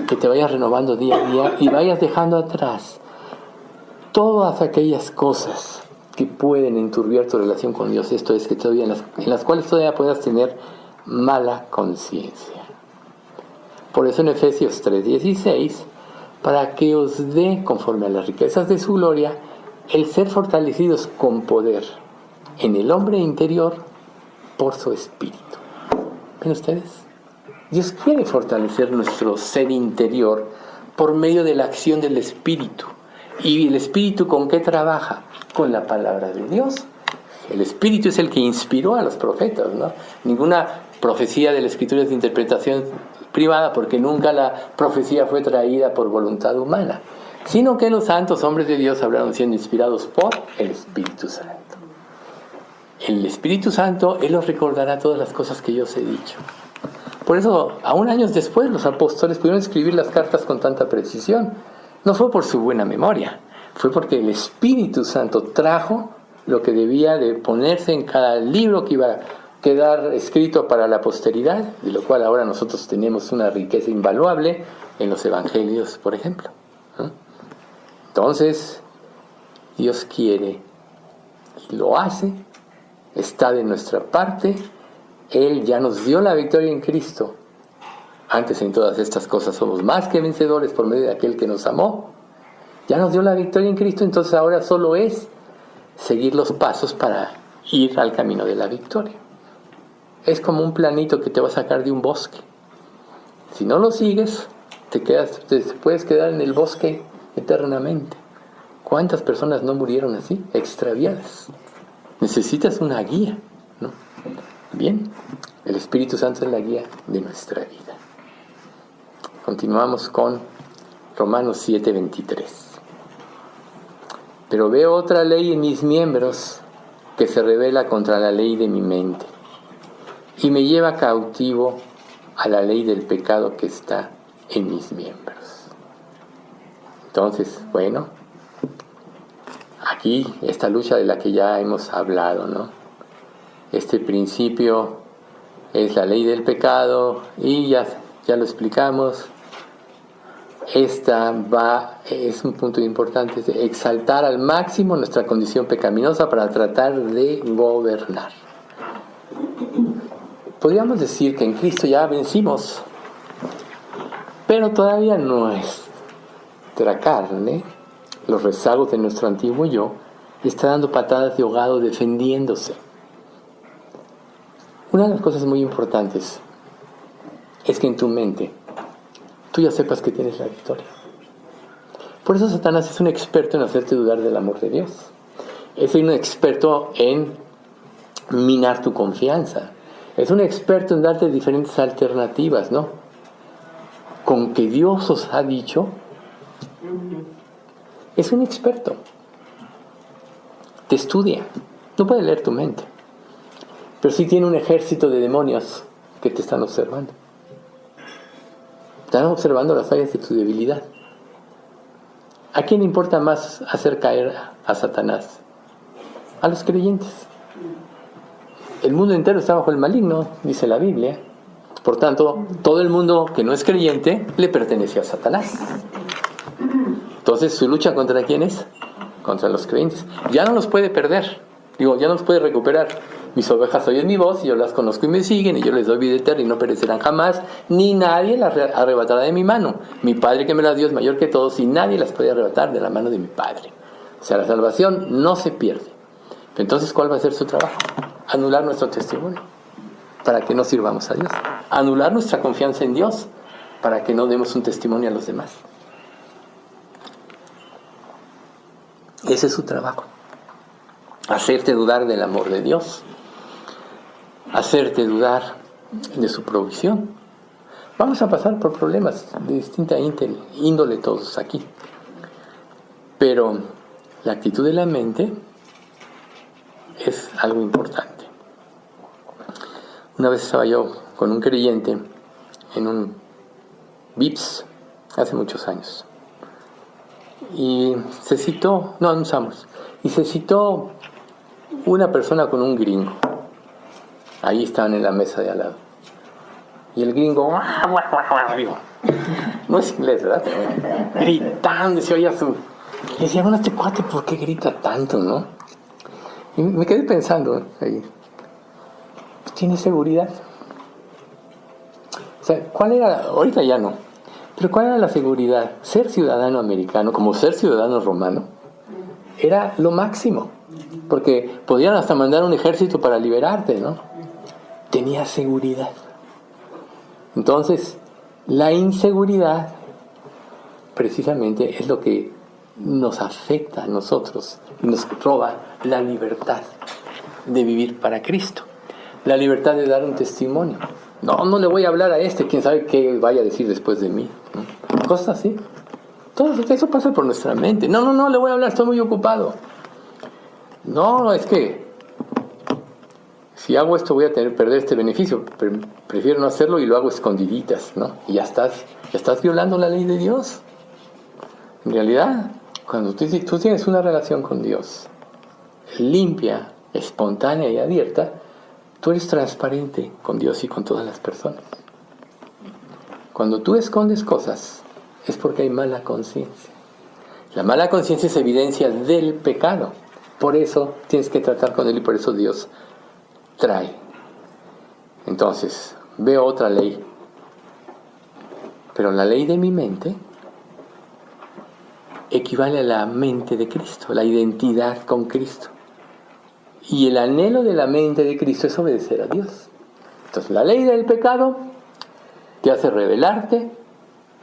que te vayas renovando día a día y vayas dejando atrás todas aquellas cosas que pueden enturbiar tu relación con Dios. Esto es, que todavía en las cuales todavía puedas tener mala conciencia. Por eso en Efesios 3:16, para que os dé, conforme a las riquezas de su gloria, el ser fortalecidos con poder en el hombre interior por su espíritu. ¿Ven ustedes? Dios quiere fortalecer nuestro ser interior por medio de la acción del Espíritu. ¿Y el Espíritu con qué trabaja? Con la palabra de Dios. El Espíritu es el que inspiró a los profetas, ¿no? Ninguna profecía de la Escritura es de interpretación privada, porque nunca la profecía fue traída por voluntad humana, sino que los santos hombres de Dios hablaron siendo inspirados por el Espíritu Santo. El Espíritu Santo, Él os recordará todas las cosas que yo os he dicho. Por eso, aún años después, los apóstoles pudieron escribir las cartas con tanta precisión. No fue por su buena memoria, fue porque el Espíritu Santo trajo lo que debía de ponerse en cada libro que iba a quedar escrito para la posteridad, de lo cual ahora nosotros tenemos una riqueza invaluable en los evangelios, por ejemplo. Entonces, Dios quiere y lo hace, está de nuestra parte. Él ya nos dio la victoria en Cristo. Antes en todas estas cosas somos más que vencedores por medio de aquel que nos amó. Ya nos dio la victoria en Cristo, entonces ahora solo es seguir los pasos para ir al camino de la victoria. Es como un planito que te va a sacar de un bosque. Si no lo sigues, te puedes quedar en el bosque eternamente. ¿Cuántas personas no murieron así, extraviadas? Necesitas una guía, ¿no? Bien, el Espíritu Santo es la guía de nuestra vida. Continuamos con Romanos 7:23. Pero veo otra ley en mis miembros que se rebela contra la ley de mi mente y me lleva cautivo a la ley del pecado que está en mis miembros. Entonces, bueno, aquí esta lucha de la que ya hemos hablado, ¿no? Este principio es la ley del pecado y ya lo explicamos. Esta es un punto importante, es exaltar al máximo nuestra condición pecaminosa para tratar de gobernar. Podríamos decir que en Cristo ya vencimos, pero todavía nuestra carne, los rezagos de nuestro antiguo yo, está dando patadas de ahogado defendiéndose. Una de las cosas muy importantes es que en tu mente tú ya sepas que tienes la victoria. Por eso Satanás es un experto en hacerte dudar del amor de Dios. Es un experto en minar tu confianza. Es un experto en darte diferentes alternativas, ¿no? Con que Dios os ha dicho, es un experto. Te estudia. No puede leer tu mente. Pero sí tiene un ejército de demonios que te están observando. Están observando las áreas de tu debilidad. ¿A quién le importa más hacer caer a Satanás? A los creyentes. El mundo entero está bajo el maligno, dice la Biblia. Por tanto, todo el mundo que no es creyente le pertenece a Satanás. Entonces, ¿su lucha contra quién es? Contra los creyentes. Ya no los puede perder. Ya no los puede recuperar. Mis ovejas oyen mi voz y yo las conozco y me siguen y yo les doy vida eterna y no perecerán jamás, ni nadie las arrebatará de mi mano. Mi Padre que me las dio es mayor que todos y nadie las puede arrebatar de la mano de mi Padre. O sea, la salvación no se pierde. Entonces, ¿cuál va a ser su trabajo? Anular nuestro testimonio para que no sirvamos a Dios. Anular nuestra confianza en Dios para que no demos un testimonio a los demás. Ese es su trabajo. Hacerte dudar del amor de Dios. Hacerte dudar de su provisión. Vamos a pasar por problemas de distinta índole todos aquí. Pero la actitud de la mente es algo importante. Una vez estaba yo con un creyente en un Vips hace muchos años. Y se citó, una persona con un gringo. Ahí estaban en la mesa de al lado. Y el gringo, no es inglés, ¿verdad? Gritando, se oía su... Y decía, bueno, este cuate, ¿por qué grita tanto, no? Y me quedé pensando, ahí, ¿tiene seguridad? O sea, ¿cuál era? Ahorita ya no. Pero ¿cuál era la seguridad? Ser ciudadano americano, como ser ciudadano romano, era lo máximo. Porque podían hasta mandar un ejército para liberarte, ¿no? Tenía seguridad. Entonces, la inseguridad precisamente es lo que nos afecta a nosotros y nos roba la libertad de vivir para Cristo, la libertad de dar un testimonio. No le voy a hablar a quién sabe qué vaya a decir después de mí, ¿no? Cosas así. Todo eso pasa por nuestra mente. No le voy a hablar, estoy muy ocupado. No, es que si hago esto voy a perder este beneficio. Prefiero no hacerlo y lo hago escondiditas, ¿no? Y ya estás violando la ley de Dios. En realidad, cuando tú tienes una relación con Dios limpia, espontánea y abierta, tú eres transparente con Dios y con todas las personas. Cuando tú escondes cosas, es porque hay mala conciencia. La mala conciencia es evidencia del pecado. Por eso tienes que tratar con él y por eso Dios trae. Entonces, veo otra ley. Pero la ley de mi mente equivale a la mente de Cristo, la identidad con Cristo. Y el anhelo de la mente de Cristo es obedecer a Dios. Entonces, la ley del pecado te hace rebelarte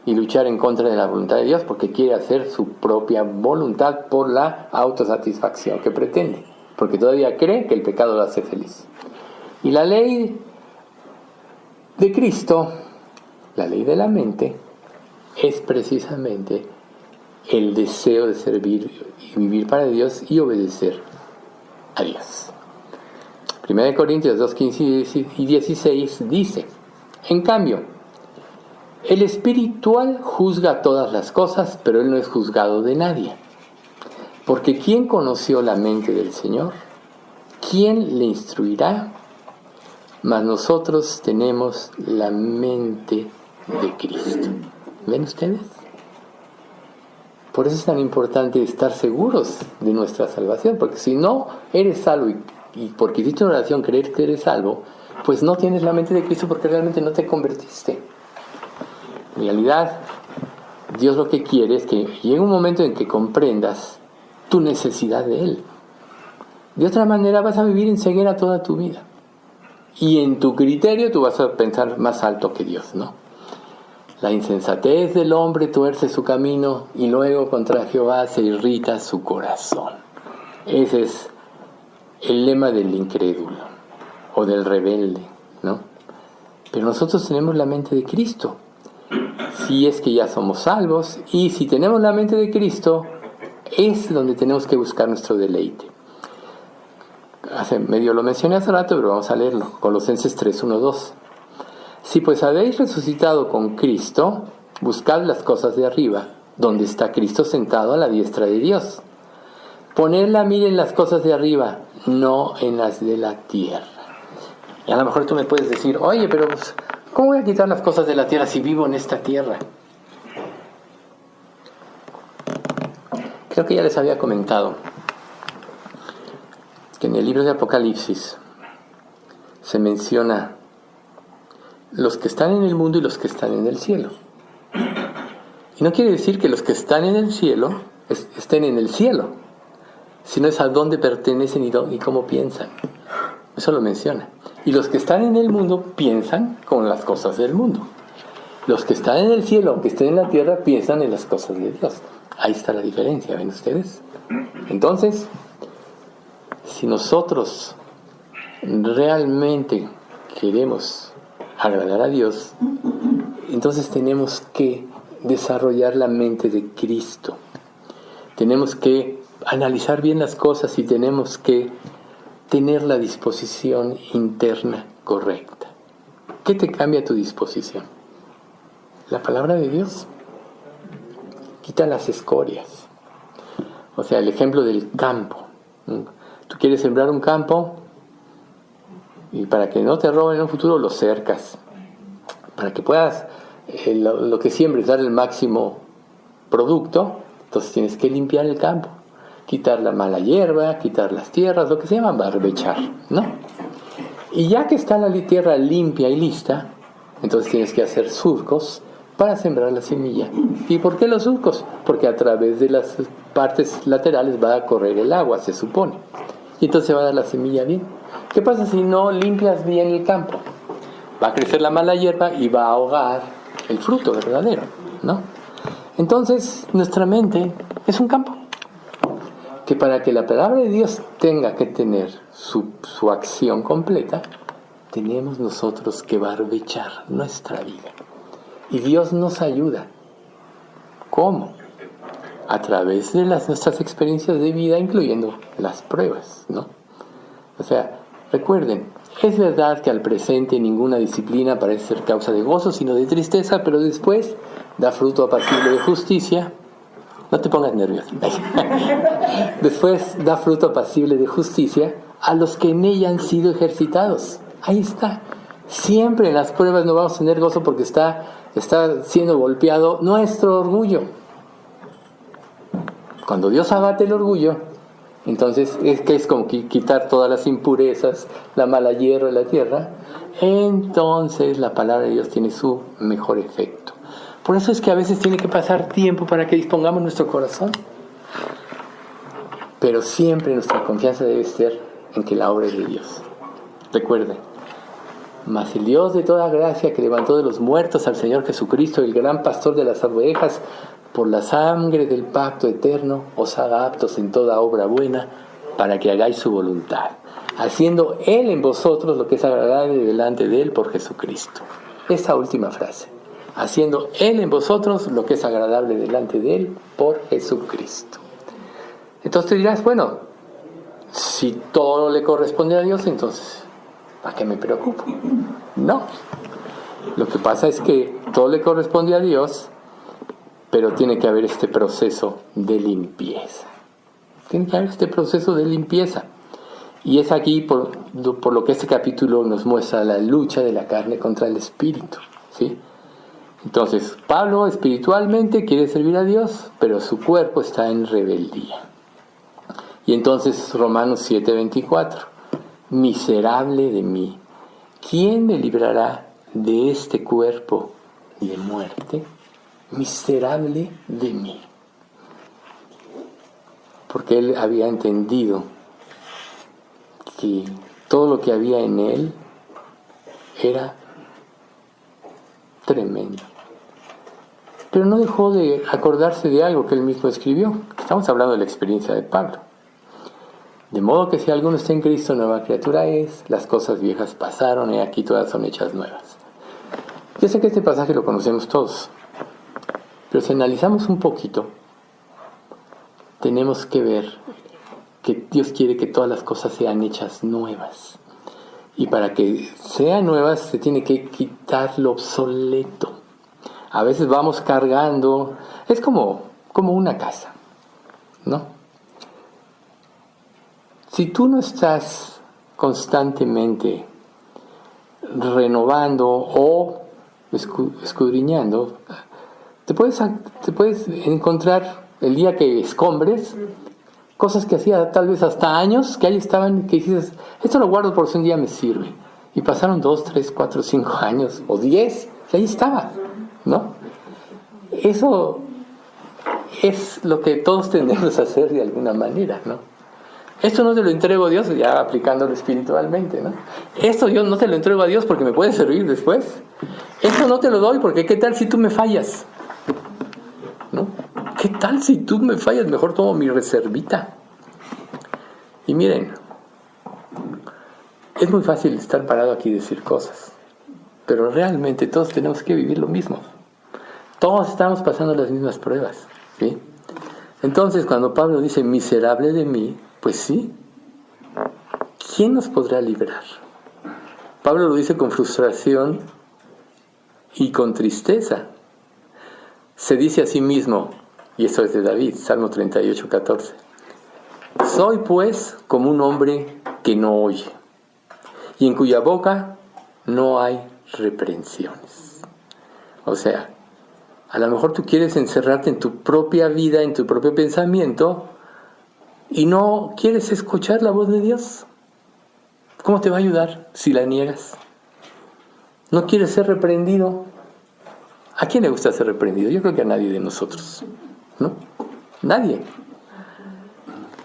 y luchar en contra de la voluntad de Dios porque quiere hacer su propia voluntad por la autosatisfacción que pretende, porque todavía cree que el pecado lo hace feliz. Y la ley de Cristo, la ley de la mente, es precisamente el deseo de servir y vivir para Dios y obedecer a Dios. 1 Corintios 2, 15 y 16 dice: en cambio, el espiritual juzga todas las cosas, pero él no es juzgado de nadie. Porque ¿quién conoció la mente del Señor? ¿Quién le instruirá? Mas nosotros tenemos la mente de Cristo. ¿Ven ustedes? Por eso es tan importante estar seguros de nuestra salvación, porque si no eres salvo y porque hiciste una oración creer que eres salvo, pues no tienes la mente de Cristo porque realmente no te convertiste. En realidad, Dios lo que quiere es que llegue un momento en que comprendas tu necesidad de Él. De otra manera vas a vivir en ceguera toda tu vida. Y en tu criterio tú vas a pensar más alto que Dios, ¿no? La insensatez del hombre tuerce su camino y luego contra Jehová se irrita su corazón. Ese es el lema del incrédulo o del rebelde, ¿no? Pero nosotros tenemos la mente de Cristo. Si es que ya somos salvos, y si tenemos la mente de Cristo, es donde tenemos que buscar nuestro deleite. Medio lo mencioné hace rato, pero vamos a leerlo. Colosenses 3, 1, 2. Si pues habéis resucitado con Cristo, buscad las cosas de arriba, donde está Cristo sentado a la diestra de Dios. Poned la mira en las cosas de arriba, no en las de la tierra. Y a lo mejor tú me puedes decir: oye, pero ¿cómo voy a quitar las cosas de la tierra si vivo en esta tierra? Creo que ya les había comentado que en el libro de Apocalipsis se menciona los que están en el mundo y los que están en el cielo. Y no quiere decir que los que están en el cielo estén en el cielo, sino es a dónde pertenecen y cómo piensan. Eso lo menciona. Y los que están en el mundo piensan con las cosas del mundo. Los que están en el cielo, aunque estén en la tierra, piensan en las cosas de Dios. Ahí está la diferencia, ¿ven ustedes? Entonces, si nosotros realmente queremos agradar a Dios, entonces tenemos que desarrollar la mente de Cristo. Tenemos que analizar bien las cosas y tenemos que tener la disposición interna correcta. ¿Qué te cambia tu disposición? La palabra de Dios. Quita las escorias. O sea, el ejemplo del campo. Tú quieres sembrar un campo y para que no te roben en un futuro lo cercas. Para que puedas lo que siembres dar el máximo producto, entonces tienes que limpiar el campo. Quitar la mala hierba, quitar las tierras, lo que se llama barbechar, ¿no? Y ya que está la tierra limpia y lista, entonces tienes que hacer surcos para sembrar la semilla. ¿Y por qué los surcos? Porque a través de las partes laterales va a correr el agua, se supone. Y entonces va a dar la semilla bien. ¿Qué pasa si no limpias bien el campo? Va a crecer la mala hierba y va a ahogar el fruto verdadero, ¿no? Entonces, nuestra mente es un campo que para que la palabra de Dios tenga que tener su acción completa, tenemos nosotros que barbechar nuestra vida. Y Dios nos ayuda. ¿Cómo? A través de nuestras experiencias de vida, incluyendo las pruebas, ¿no? O sea, recuerden, es verdad que al presente ninguna disciplina parece ser causa de gozo, sino de tristeza, pero después da fruto apacible de justicia. No te pongas nervioso. Después da fruto apacible de justicia a los que en ella han sido ejercitados. Ahí está. Siempre en las pruebas no vamos a tener gozo porque está siendo golpeado nuestro orgullo. Cuando Dios abate el orgullo, entonces es como quitar todas las impurezas, la mala hierba de la tierra. Entonces la palabra de Dios tiene su mejor efecto. Por eso es que a veces tiene que pasar tiempo para que dispongamos nuestro corazón. Pero siempre nuestra confianza debe ser en que la obra es de Dios. Recuerden, mas el Dios de toda gracia que levantó de los muertos al Señor Jesucristo, el gran pastor de las ovejas, por la sangre del pacto eterno, os haga aptos en toda obra buena, para que hagáis su voluntad, haciendo Él en vosotros lo que es agradable delante de Él por Jesucristo. Esa última frase, haciendo Él en vosotros lo que es agradable delante de Él por Jesucristo. Entonces te dirás, bueno, si todo le corresponde a Dios, entonces, ¿para qué me preocupo? No. Lo que pasa es que todo le corresponde a Dios, pero tiene que haber este proceso de limpieza. Tiene que haber este proceso de limpieza. Y es aquí por lo que este capítulo nos muestra la lucha de la carne contra el espíritu, ¿sí? Entonces, Pablo espiritualmente quiere servir a Dios, pero su cuerpo está en rebeldía. Y entonces Romanos 7:24, miserable de mí, ¿quién me librará de este cuerpo de muerte? Miserable de mí. Porque él había entendido que todo lo que había en él era tremendo. Pero no dejó de acordarse de algo que él mismo escribió. Estamos hablando de la experiencia de Pablo. De modo que si alguno está en Cristo, nueva criatura es, las cosas viejas pasaron y aquí todas son hechas nuevas. Yo sé que este pasaje lo conocemos todos, pero si analizamos un poquito, tenemos que ver que Dios quiere que todas las cosas sean hechas nuevas. Y para que sean nuevas se tiene que quitar lo obsoleto. A veces vamos cargando, es como una casa, ¿no? Si tú no estás constantemente renovando o escudriñando, te puedes encontrar el día que escombres cosas que hacía tal vez hasta años, que ahí estaban, que dices, esto lo guardo por si un día me sirve. Y pasaron 2, 3, 4, 5 años, o 10, y ahí estaba, ¿no? Eso es lo que todos tendemos a hacer de alguna manera, ¿no? Esto no te lo entrego a Dios, ya aplicándolo espiritualmente, ¿no? Esto yo no te lo entrego a Dios porque me puede servir después. Esto no te lo doy porque ¿qué tal si tú me fallas? ¿No? ¿Qué tal si tú me fallas? Mejor tomo mi reservita. Y miren, es muy fácil estar parado aquí y decir cosas, pero realmente todos tenemos que vivir lo mismo. Todos estamos pasando las mismas pruebas, ¿sí? Entonces, cuando Pablo dice, miserable de mí, pues sí, ¿quién nos podrá librar? Pablo lo dice con frustración y con tristeza. Se dice a sí mismo, y esto es de David, Salmo 38:14. Soy pues como un hombre que no oye, y en cuya boca no hay reprensiones. O sea, a lo mejor tú quieres encerrarte en tu propia vida, en tu propio pensamiento, y no quieres escuchar la voz de Dios. ¿Cómo te va a ayudar si la niegas? ¿No quieres ser reprendido? ¿A quién le gusta ser reprendido? Yo creo que a nadie de nosotros, ¿no? Nadie.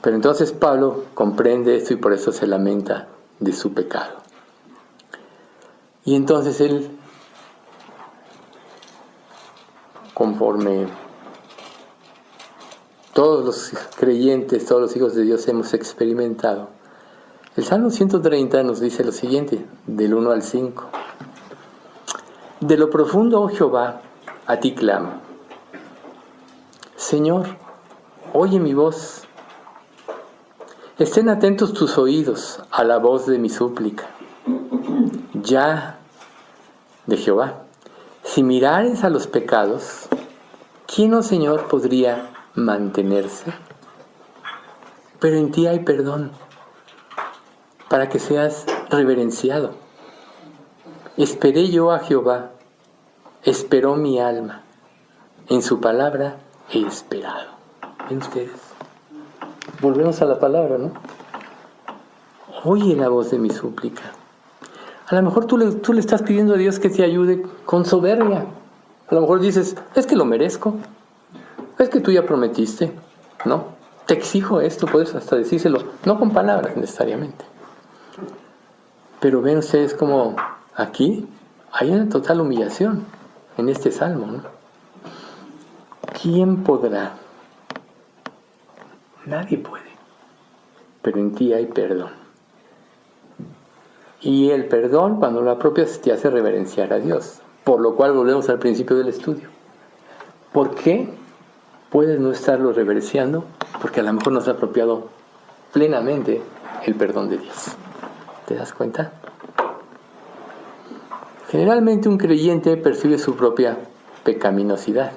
Pero entonces Pablo comprende esto y por eso se lamenta de su pecado. Y entonces él, conforme todos los creyentes, todos los hijos de Dios hemos experimentado, el Salmo 130 nos dice lo siguiente, del 1 al 5. De lo profundo, oh Jehová, a ti clamo. Señor, oye mi voz. Estén atentos tus oídos a la voz de mi súplica. Ya, de Jehová, si mirares a los pecados, ¿quién, oh Señor, podría mantenerse? Pero en ti hay perdón, para que seas reverenciado. Esperé yo a Jehová, esperó mi alma, en su palabra he esperado. ¿Ven ustedes? Volvemos a la palabra, ¿no? Oye la voz de mi súplica. A lo mejor tú le estás pidiendo a Dios que te ayude con soberbia. A lo mejor dices, es que lo merezco, es que tú ya prometiste, ¿no? Te exijo esto, puedes hasta decírselo, no con palabras necesariamente. Pero ven ustedes como aquí hay una total humillación en este salmo, ¿no? ¿Quién podrá? Nadie puede. Pero en ti hay perdón. Y el perdón, cuando lo apropias, te hace reverenciar a Dios. Por lo cual volvemos al principio del estudio. ¿Por qué puedes no estarlo reverenciando? Porque a lo mejor no has apropiado plenamente el perdón de Dios. ¿Te das cuenta? Generalmente un creyente percibe su propia pecaminosidad,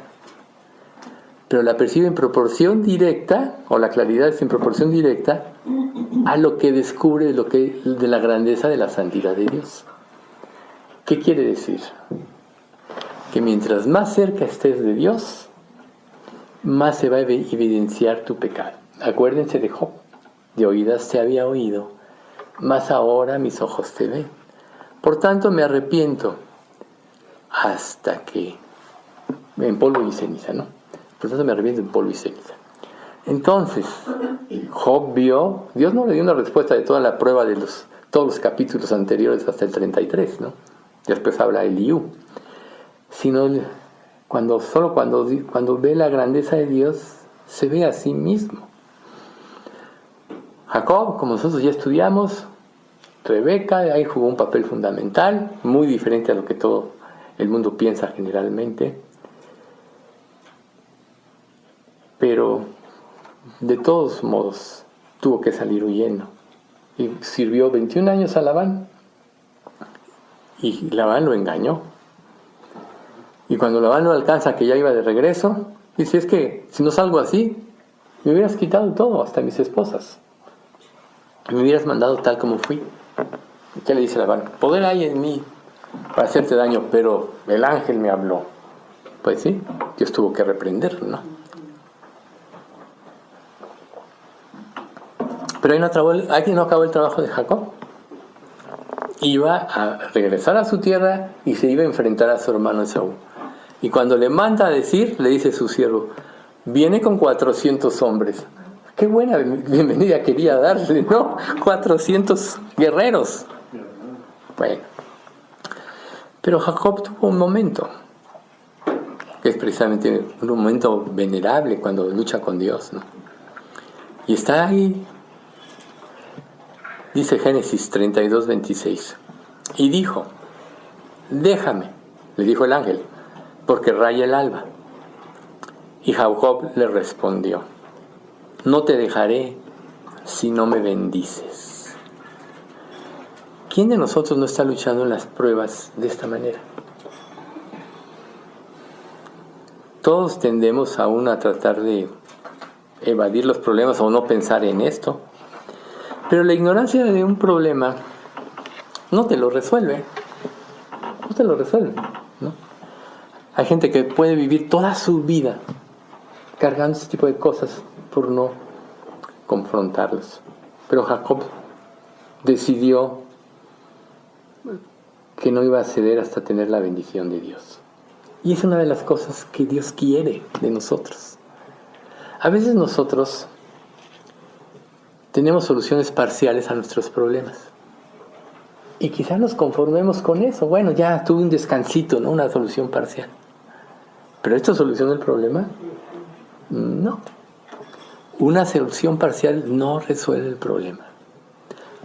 pero la percibe en proporción directa, o la claridad es en proporción directa, a lo que descubre de la grandeza de la santidad de Dios. ¿Qué quiere decir? Que mientras más cerca estés de Dios, más se va a evidenciar tu pecado. Acuérdense de Job: de oídas te había oído, mas ahora mis ojos te ven. Por tanto me arrepiento hasta que... en polvo y ceniza, ¿no? Por tanto me arrepiento en polvo y ceniza. Entonces, Job vio... Dios no le dio una respuesta de toda la prueba de todos los capítulos anteriores hasta el 33, ¿no? Después habla Eliú. Sino solo cuando ve la grandeza de Dios, se ve a sí mismo. Jacob, como nosotros ya estudiamos, Rebeca, ahí jugó un papel fundamental, muy diferente a lo que todo el mundo piensa generalmente. Pero, de todos modos, tuvo que salir huyendo. Y sirvió 21 años a Labán. Y Labán lo engañó. Y cuando Labán lo alcanza, que ya iba de regreso, dice: es que si no salgo así, me hubieras quitado todo, hasta mis esposas. Me hubieras mandado tal como fui. ¿Y qué le dice Labán? Poder hay en mí para hacerte daño, pero el ángel me habló. Pues sí, Dios tuvo que reprenderlo, ¿no? Pero ahí no acabó el trabajo de Jacob. Iba a regresar a su tierra y se iba a enfrentar a su hermano Esaú. Y cuando le manda a decir, le dice su siervo: viene con 400 hombres. Qué buena bienvenida quería darle, ¿no? 400 guerreros. Bueno. Pero Jacob tuvo un momento, que es precisamente un momento venerable cuando lucha con Dios, ¿no? Y está ahí. Dice Génesis 32, 26. Y dijo: déjame, le dijo el ángel, porque raya el alba. Y Jacob le respondió: no te dejaré si no me bendices. ¿Quién de nosotros no está luchando en las pruebas de esta manera? Todos tendemos aún a tratar de evadir los problemas o no pensar en esto. Pero la ignorancia de un problema no te lo resuelve. No te lo resuelve, ¿no? Hay gente que puede vivir toda su vida cargando ese tipo de cosas por no confrontarlos. Pero Jacob decidió que no iba a ceder hasta tener la bendición de Dios. Y es una de las cosas que Dios quiere de nosotros. A veces nosotros tenemos soluciones parciales a nuestros problemas. Y quizás nos conformemos con eso. Bueno, ya tuve un descansito, ¿no? Una solución parcial. ¿Pero esto soluciona el problema? No. Una solución parcial no resuelve el problema.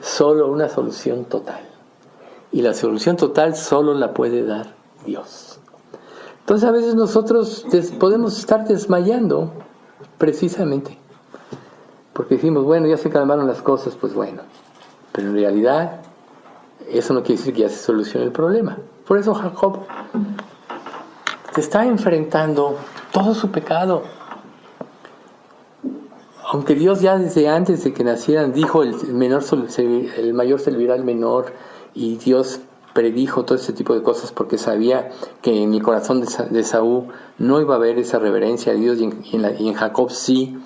Solo una solución total. Y la solución total solo la puede dar Dios. Entonces a veces nosotros podemos estar desmayando precisamente porque decimos: bueno, ya se calmaron las cosas, pues bueno. Pero en realidad eso no quiere decir que ya se solucione el problema. Por eso Jacob se está enfrentando todo su pecado. Aunque Dios ya desde antes de que nacieran dijo: el mayor servirá al menor, y Dios predijo todo ese tipo de cosas porque sabía que en el corazón de Esaú no iba a haber esa reverencia a Dios, y en Jacob sí.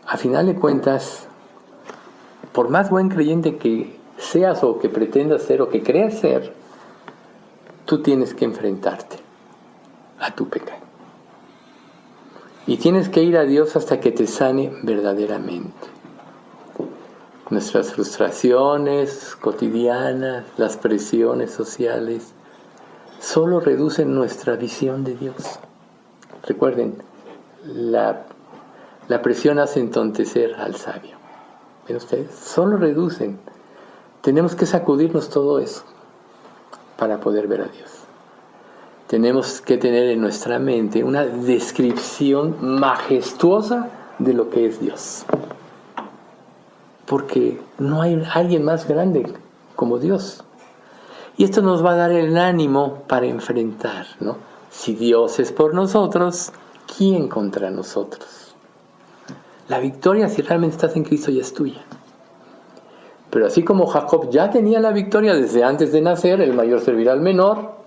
A final de cuentas, por más buen creyente que seas o que pretendas ser o que creas ser, tú tienes que enfrentarte a tu pecado. Y tienes que ir a Dios hasta que te sane verdaderamente. Nuestras frustraciones cotidianas, las presiones sociales, solo reducen nuestra visión de Dios. Recuerden, la presión hace entontecer al sabio. ¿Ven ustedes? Solo reducen. Tenemos que sacudirnos todo eso para poder ver a Dios. tenemos que tener en nuestra mente una descripción majestuosa de lo que es Dios. Porque no hay alguien más grande como Dios. Y esto nos va a dar el ánimo para enfrentar, ¿no? Si Dios es por nosotros, ¿quién contra nosotros? La victoria, si realmente estás en Cristo, ya es tuya. Pero así como Jacob ya tenía la victoria desde antes de nacer, el mayor servirá al menor,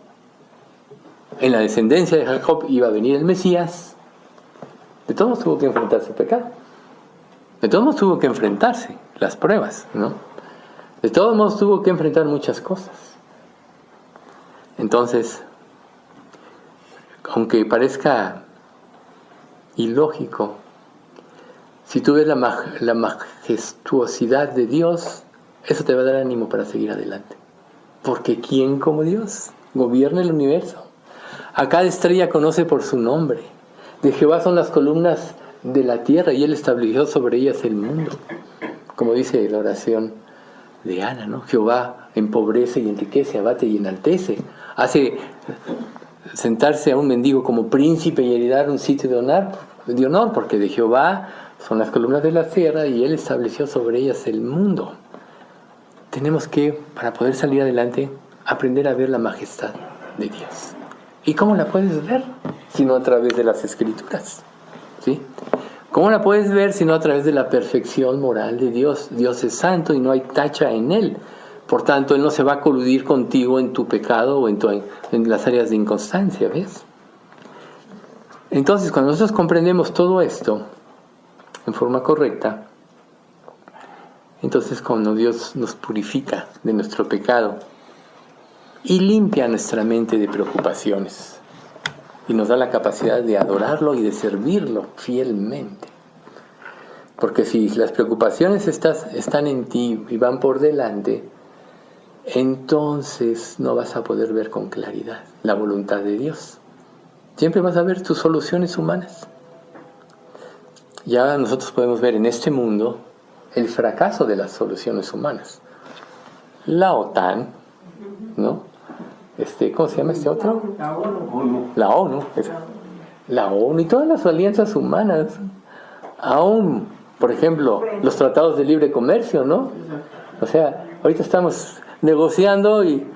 en la descendencia de Jacob iba a venir el Mesías, de todos modos tuvo que enfrentar su pecado. De todos modos tuvo que enfrentarse las pruebas, ¿no? De todos modos tuvo que enfrentar muchas cosas. Entonces, aunque parezca ilógico, si tú ves la majestuosidad de Dios, eso te va a dar ánimo para seguir adelante. Porque ¿quién como Dios gobierna el universo? A cada estrella conoce por su nombre. De Jehová son las columnas de la tierra y Él estableció sobre ellas el mundo. Como dice la oración de Ana, ¿no? Jehová empobrece y enriquece, abate y enaltece. Hace sentarse a un mendigo como príncipe y heredar un sitio de honor, porque de Jehová son las columnas de la tierra y Él estableció sobre ellas el mundo. Tenemos que, para poder salir adelante, aprender a ver la majestad de Dios. ¿Y cómo la puedes ver? Sino a través de las Escrituras, ¿sí? ¿Cómo la puedes ver sino a través de la perfección moral de Dios? Dios es santo y no hay tacha en Él. Por tanto, Él no se va a coludir contigo en tu pecado o en las áreas de inconstancia, ¿ves? Entonces, cuando nosotros comprendemos todo esto en forma correcta, entonces cuando Dios nos purifica de nuestro pecado y limpia nuestra mente de preocupaciones y nos da la capacidad de adorarlo y de servirlo fielmente. Porque si las preocupaciones están en ti y van por delante, entonces no vas a poder ver con claridad la voluntad de Dios. Siempre vas a ver tus soluciones humanas. Ya nosotros podemos ver en este mundo el fracaso de las soluciones humanas. La OTAN, ¿no? ¿Cómo se llama este otro? La ONU. La ONU y todas las alianzas humanas. Aún, por ejemplo, los tratados de libre comercio, ¿no? O sea, ahorita estamos negociando y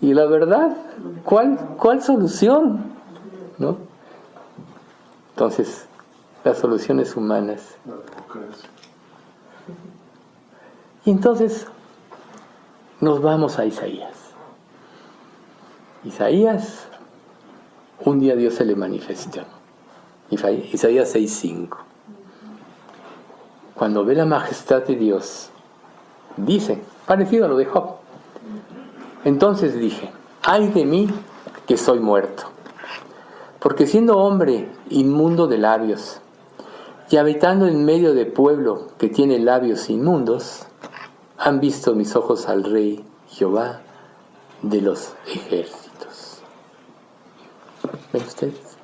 la verdad, ¿cuál solución? ¿No? Entonces, las soluciones humanas. Y entonces, nos vamos a Isaías. Isaías, un día Dios se le manifestó. Isaías 6:5. Cuando ve la majestad de Dios, dice, parecido a lo de Job. Entonces dije, ay de mí que soy muerto, porque siendo hombre inmundo de labios, y habitando en medio de pueblo que tiene labios inmundos, han visto mis ojos al Rey Jehová de los ejércitos. ¿Ven ustedes?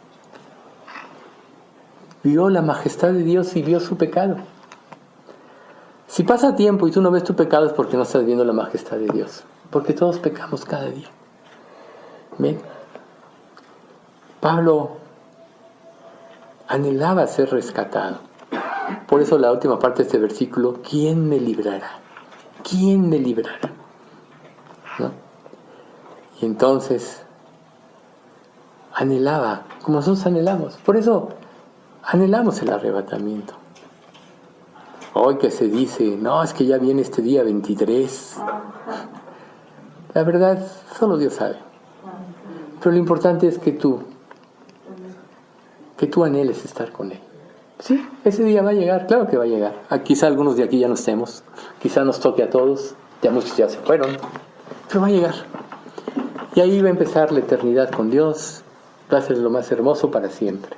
Vio la majestad de Dios y vio su pecado. Si pasa tiempo y tú no ves tu pecado es porque no estás viendo la majestad de Dios. Porque todos pecamos cada día. ¿Ven? Pablo anhelaba ser rescatado. Por eso la última parte de este versículo, ¿quién me librará? ¿Quién me librará? ¿No? Y entonces anhelaba, como nosotros anhelamos. Por eso anhelamos el arrebatamiento. Hoy que se dice, no, es que ya viene este día 23. La verdad, solo Dios sabe. Pero lo importante es que tú anheles estar con Él. Sí, ese día va a llegar, claro que va a llegar. Quizá algunos de aquí ya no estemos, quizá nos toque a todos, ya muchos ya se fueron, pero va a llegar. Y ahí va a empezar la eternidad con Dios, va a ser lo más hermoso para siempre.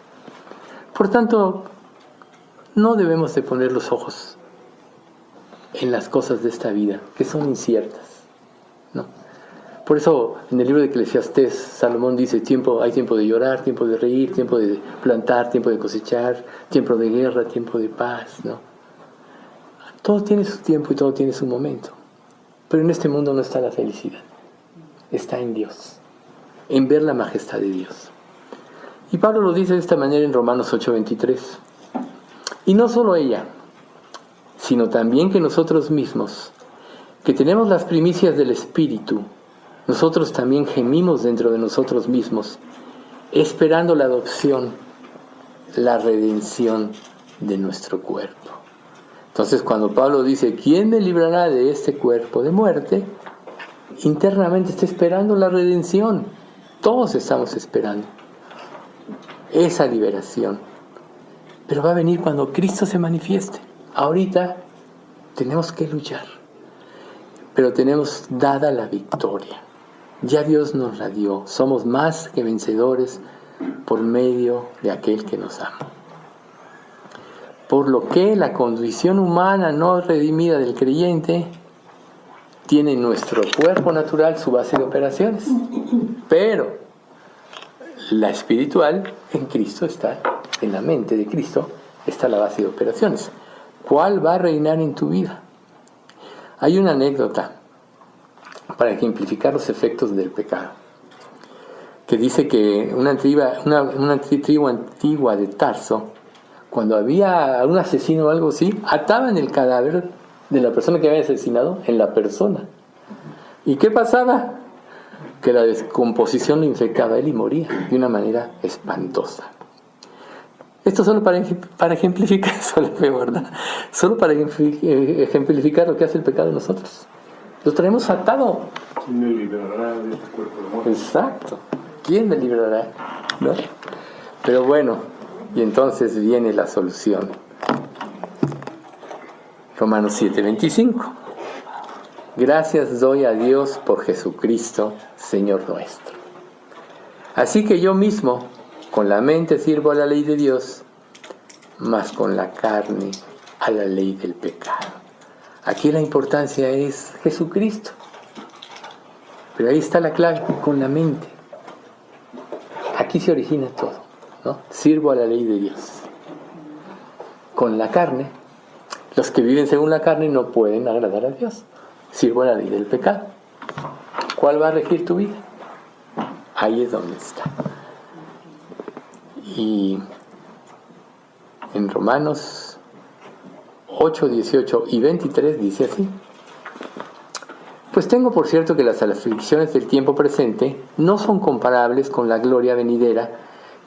Por tanto, no debemos de poner los ojos en las cosas de esta vida, que son inciertas, ¿no? Por eso, en el libro de Eclesiastés, Salomón dice, hay tiempo de llorar, tiempo de reír, tiempo de plantar, tiempo de cosechar, tiempo de guerra, tiempo de paz, ¿no? Todo tiene su tiempo y todo tiene su momento. Pero en este mundo no está la felicidad, está en Dios. en ver la majestad de Dios. Y Pablo lo dice de esta manera en Romanos 8:23. Y no solo ella, sino también que nosotros mismos, que tenemos las primicias del Espíritu, nosotros también gemimos dentro de nosotros mismos, esperando la adopción, la redención de nuestro cuerpo. Entonces, cuando Pablo dice, ¿quién me librará de este cuerpo de muerte?, internamente está esperando la redención. Todos estamos esperando esa liberación. Pero va a venir cuando Cristo se manifieste. Ahorita tenemos que luchar, pero tenemos dada la victoria. Ya Dios nos la dio. Somos más que vencedores por medio de aquel que nos ama. Por lo que la condición humana no redimida del creyente tiene en nuestro cuerpo natural su base de operaciones. Pero la espiritual en Cristo está, en la mente de Cristo está la base de operaciones. ¿Cuál va a reinar en tu vida? Hay una anécdota para ejemplificar los efectos del pecado, que dice que una tribu antigua de Tarso, cuando había un asesino o algo así, ataban el cadáver de la persona que había asesinado en la persona. ¿Y qué pasaba? Que la descomposición lo infectaba a él y moría de una manera espantosa. Esto solo para ejemplificar, solo feo, ¿verdad? Solo para ejemplificar lo que hace el pecado en nosotros. Lo traemos atado. ¿Quién me librará de este cuerpo de muerte? Exacto. ¿Quién me librará? ¿No? Pero bueno, y entonces viene la solución. Romanos 7:25. Gracias doy a Dios por Jesucristo, Señor nuestro. Así que yo mismo, con la mente sirvo a la ley de Dios, mas con la carne a la ley del pecado. Aquí la importancia es Jesucristo. Pero ahí está la clave, con la mente. Aquí se origina todo, ¿no? Sirvo a la ley de Dios. Con la carne, los que viven según la carne no pueden agradar a Dios. Sirvo a la ley del pecado. ¿Cuál va a regir tu vida? Ahí es donde está. Y en Romanos 8, 18 y 23 dice así: pues tengo por cierto que las aflicciones del tiempo presente no son comparables con la gloria venidera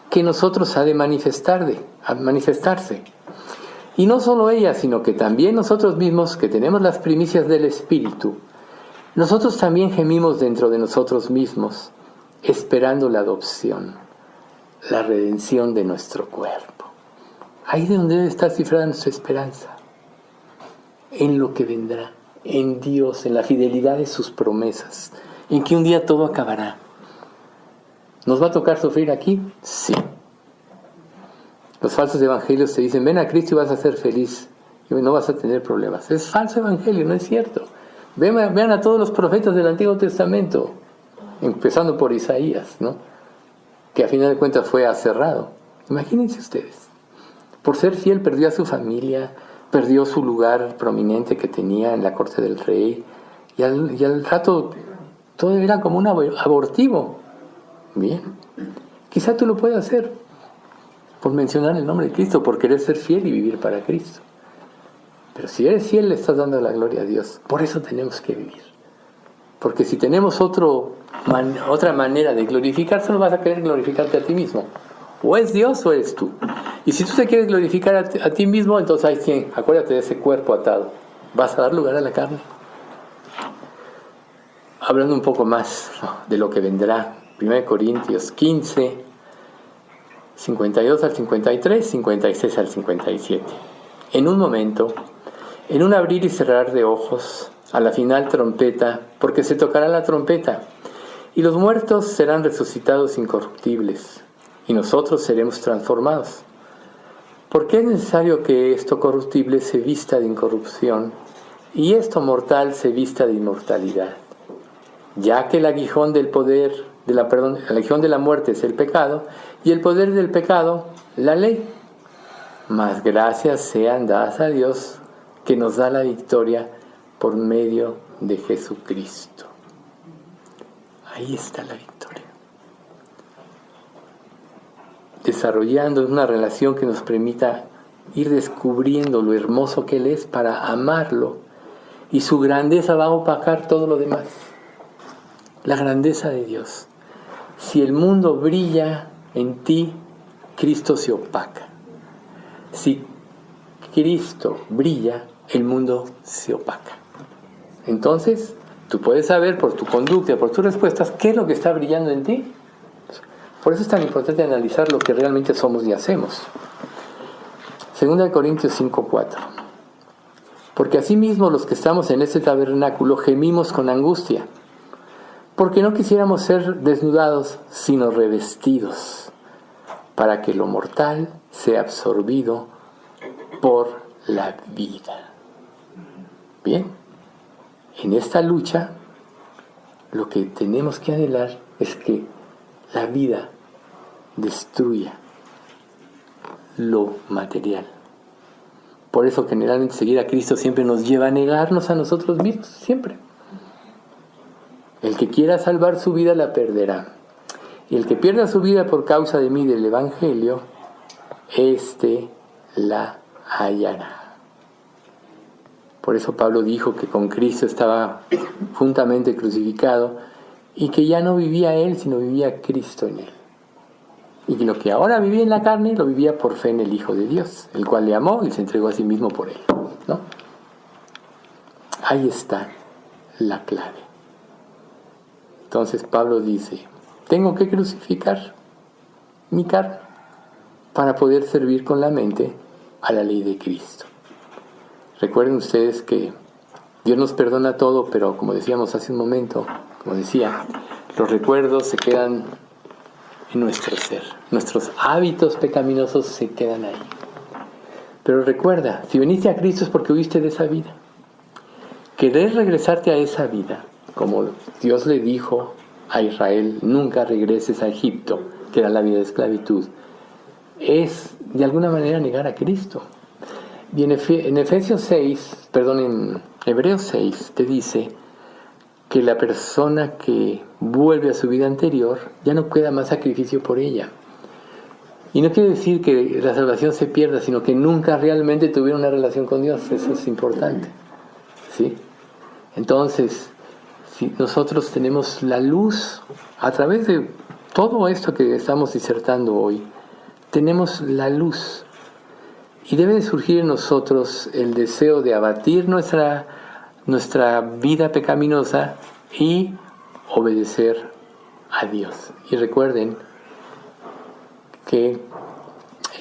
que nosotros ha de manifestarse. Y no solo ella, sino que también nosotros mismos, que tenemos las primicias del Espíritu, nosotros también gemimos dentro de nosotros mismos, esperando la adopción, la redención de nuestro cuerpo. Ahí es donde debe estar cifrada nuestra esperanza, en lo que vendrá, en Dios, en la fidelidad de sus promesas, en que un día todo acabará. ¿Nos va a tocar sufrir aquí? Sí. Los falsos evangelios te dicen, ven a Cristo y vas a ser feliz, y no vas a tener problemas. Es falso evangelio, no es cierto. Vean a todos los profetas del Antiguo Testamento, empezando por Isaías, ¿no?, que a final de cuentas fue aserrado. Imagínense ustedes, por ser fiel perdió a su familia, perdió su lugar prominente que tenía en la corte del rey, y al rato todo era como un abortivo. Bien, quizá tú lo puedas hacer por mencionar el nombre de Cristo, por querer ser fiel y vivir para Cristo. Pero si eres fiel, le estás dando la gloria a Dios. Por eso tenemos que vivir. Porque si tenemos otra manera de glorificar, solo vas a querer glorificarte a ti mismo. O es Dios o eres tú. Y si tú te quieres glorificar a ti mismo, entonces ahí sí, acuérdate de ese cuerpo atado. Vas a dar lugar a la carne. Hablando un poco más, ¿no?, de lo que vendrá. 1 Corintios 15, 52 al 53, 56 al 57. En un momento, en un abrir y cerrar de ojos, a la final trompeta, porque se tocará la trompeta, y los muertos serán resucitados incorruptibles, y nosotros seremos transformados. Porque es necesario que esto corruptible se vista de incorrupción, y esto mortal se vista de inmortalidad. Ya que el aguijón del el aguijón de la muerte es el pecado, y el poder del pecado, la ley. Mas gracias sean dadas a Dios, que nos da la victoria por medio de Jesucristo. Ahí está la victoria. desarrollando una relación que nos permita ir descubriendo lo hermoso que Él es para amarlo, y su grandeza va a opacar todo lo demás. La grandeza de Dios. Si el mundo brilla en ti, Cristo se opaca. Si Cristo brilla, el mundo se opaca. Entonces, tú puedes saber por tu conducta, por tus respuestas, qué es lo que está brillando en ti. Por eso es tan importante analizar lo que realmente somos y hacemos. 2 Corintios 5:4. Porque asimismo los que estamos en este tabernáculo gemimos con angustia, porque no quisiéramos ser desnudados, sino revestidos, para que lo mortal sea absorbido por la vida. Bien, en esta lucha, lo que tenemos que anhelar es que la vida destruya lo material. Por eso generalmente seguir a Cristo siempre nos lleva a negarnos a nosotros mismos, siempre. El que quiera salvar su vida la perderá. Y el que pierda su vida por causa de mí, del Evangelio, éste la hallará. Por eso Pablo dijo que con Cristo estaba juntamente crucificado y que ya no vivía él, sino vivía Cristo en él. Y que lo que ahora vivía en la carne, lo vivía por fe en el Hijo de Dios, el cual le amó y se entregó a sí mismo por él, ¿no? Ahí está la clave. Entonces Pablo dice, tengo que crucificar mi carne para poder servir con la mente a la ley de Cristo. Recuerden ustedes que Dios nos perdona todo, pero como decíamos hace un momento, como decía, los recuerdos se quedan en nuestro ser. Nuestros hábitos pecaminosos se quedan ahí. Pero recuerda, si viniste a Cristo es porque huiste de esa vida. Querer regresarte a esa vida, como Dios le dijo a Israel, nunca regreses a Egipto, que era la vida de esclavitud, es de alguna manera negar a Cristo. Y en Hebreos 6 te dice que la persona que vuelve a su vida anterior ya no queda más sacrificio por ella. Y no quiere decir que la salvación se pierda, sino que nunca realmente tuvieron una relación con Dios. Eso es importante, ¿sí? Entonces, si nosotros tenemos la luz, a través de todo esto que estamos disertando hoy, tenemos la luz. Y debe de surgir en nosotros el deseo de abatir nuestra vida pecaminosa y obedecer a Dios. Y recuerden que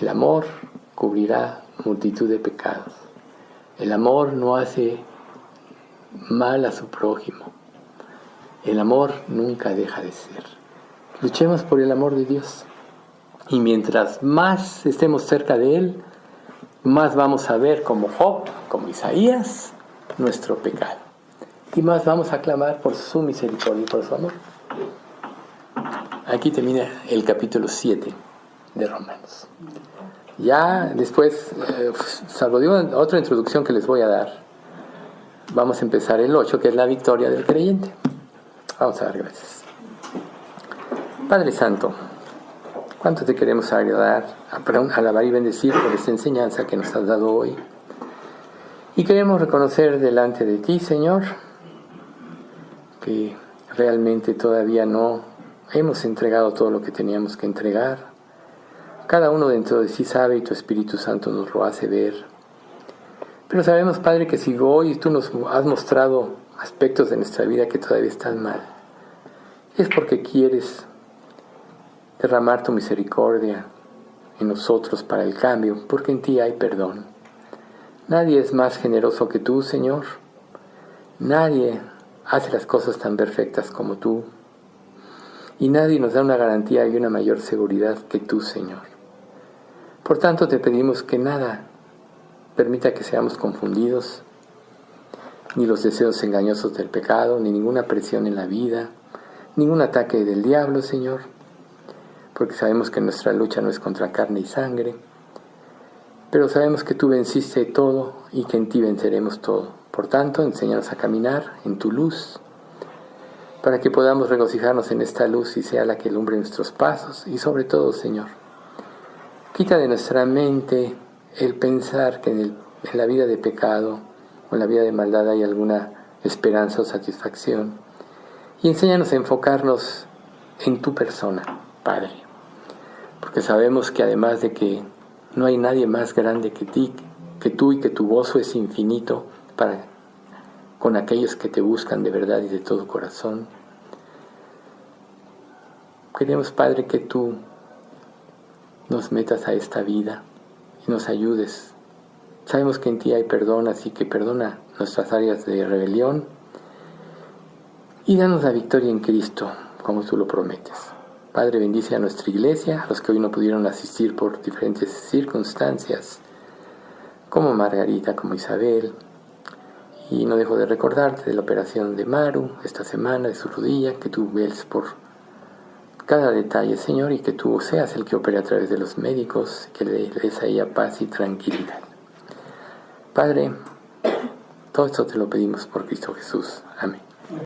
el amor cubrirá multitud de pecados. El amor no hace mal a su prójimo. El amor nunca deja de ser. Luchemos por el amor de Dios. Y mientras más estemos cerca de Él, más vamos a ver como Job, como Isaías, nuestro pecado. Y más vamos a clamar por su misericordia y por su amor. Aquí termina el capítulo 7 de Romanos. Ya después, salvo de otra introducción que les voy a dar, vamos a empezar el 8, que es la victoria del creyente. Vamos a dar gracias. Padre Santo, cuánto te queremos agradar, alabar y bendecir por esta enseñanza que nos has dado hoy. Y queremos reconocer delante de ti, Señor, que realmente todavía no hemos entregado todo lo que teníamos que entregar. Cada uno dentro de sí sabe y tu Espíritu Santo nos lo hace ver. Pero sabemos, Padre, que si hoy tú nos has mostrado aspectos de nuestra vida que todavía están mal, es porque quieres derramar tu misericordia en nosotros para el cambio, porque en ti hay perdón. Nadie es más generoso que tú, Señor. Nadie hace las cosas tan perfectas como tú. Y nadie nos da una garantía y una mayor seguridad que tú, Señor. Por tanto, te pedimos que nada permita que seamos confundidos, ni los deseos engañosos del pecado, ni ninguna presión en la vida, ningún ataque del diablo, Señor, porque sabemos que nuestra lucha no es contra carne y sangre, pero sabemos que tú venciste todo y que en ti venceremos todo. Por tanto, enséñanos a caminar en tu luz, para que podamos regocijarnos en esta luz y sea la que alumbre nuestros pasos, y sobre todo, Señor, Quita de nuestra mente el pensar que en la vida de pecado o en la vida de maldad hay alguna esperanza o satisfacción. Y enséñanos a enfocarnos en tu persona, Padre. Porque sabemos que además de que no hay nadie más grande que ti, que tú, y que tu gozo es infinito con aquellos que te buscan de verdad y de todo corazón. Queremos, Padre, que tú nos metas a esta vida y nos ayudes. Sabemos que en ti hay perdón, así que perdona nuestras áreas de rebelión y danos la victoria en Cristo, como tú lo prometes. Padre, bendice a nuestra iglesia, a los que hoy no pudieron asistir por diferentes circunstancias, como Margarita, como Isabel. Y no dejo de recordarte de la operación de Maru esta semana, de su rodilla, que tú veas por cada detalle, Señor, y que tú seas el que opere a través de los médicos, que le des a ella paz y tranquilidad. Padre, todo esto te lo pedimos por Cristo Jesús. Amén.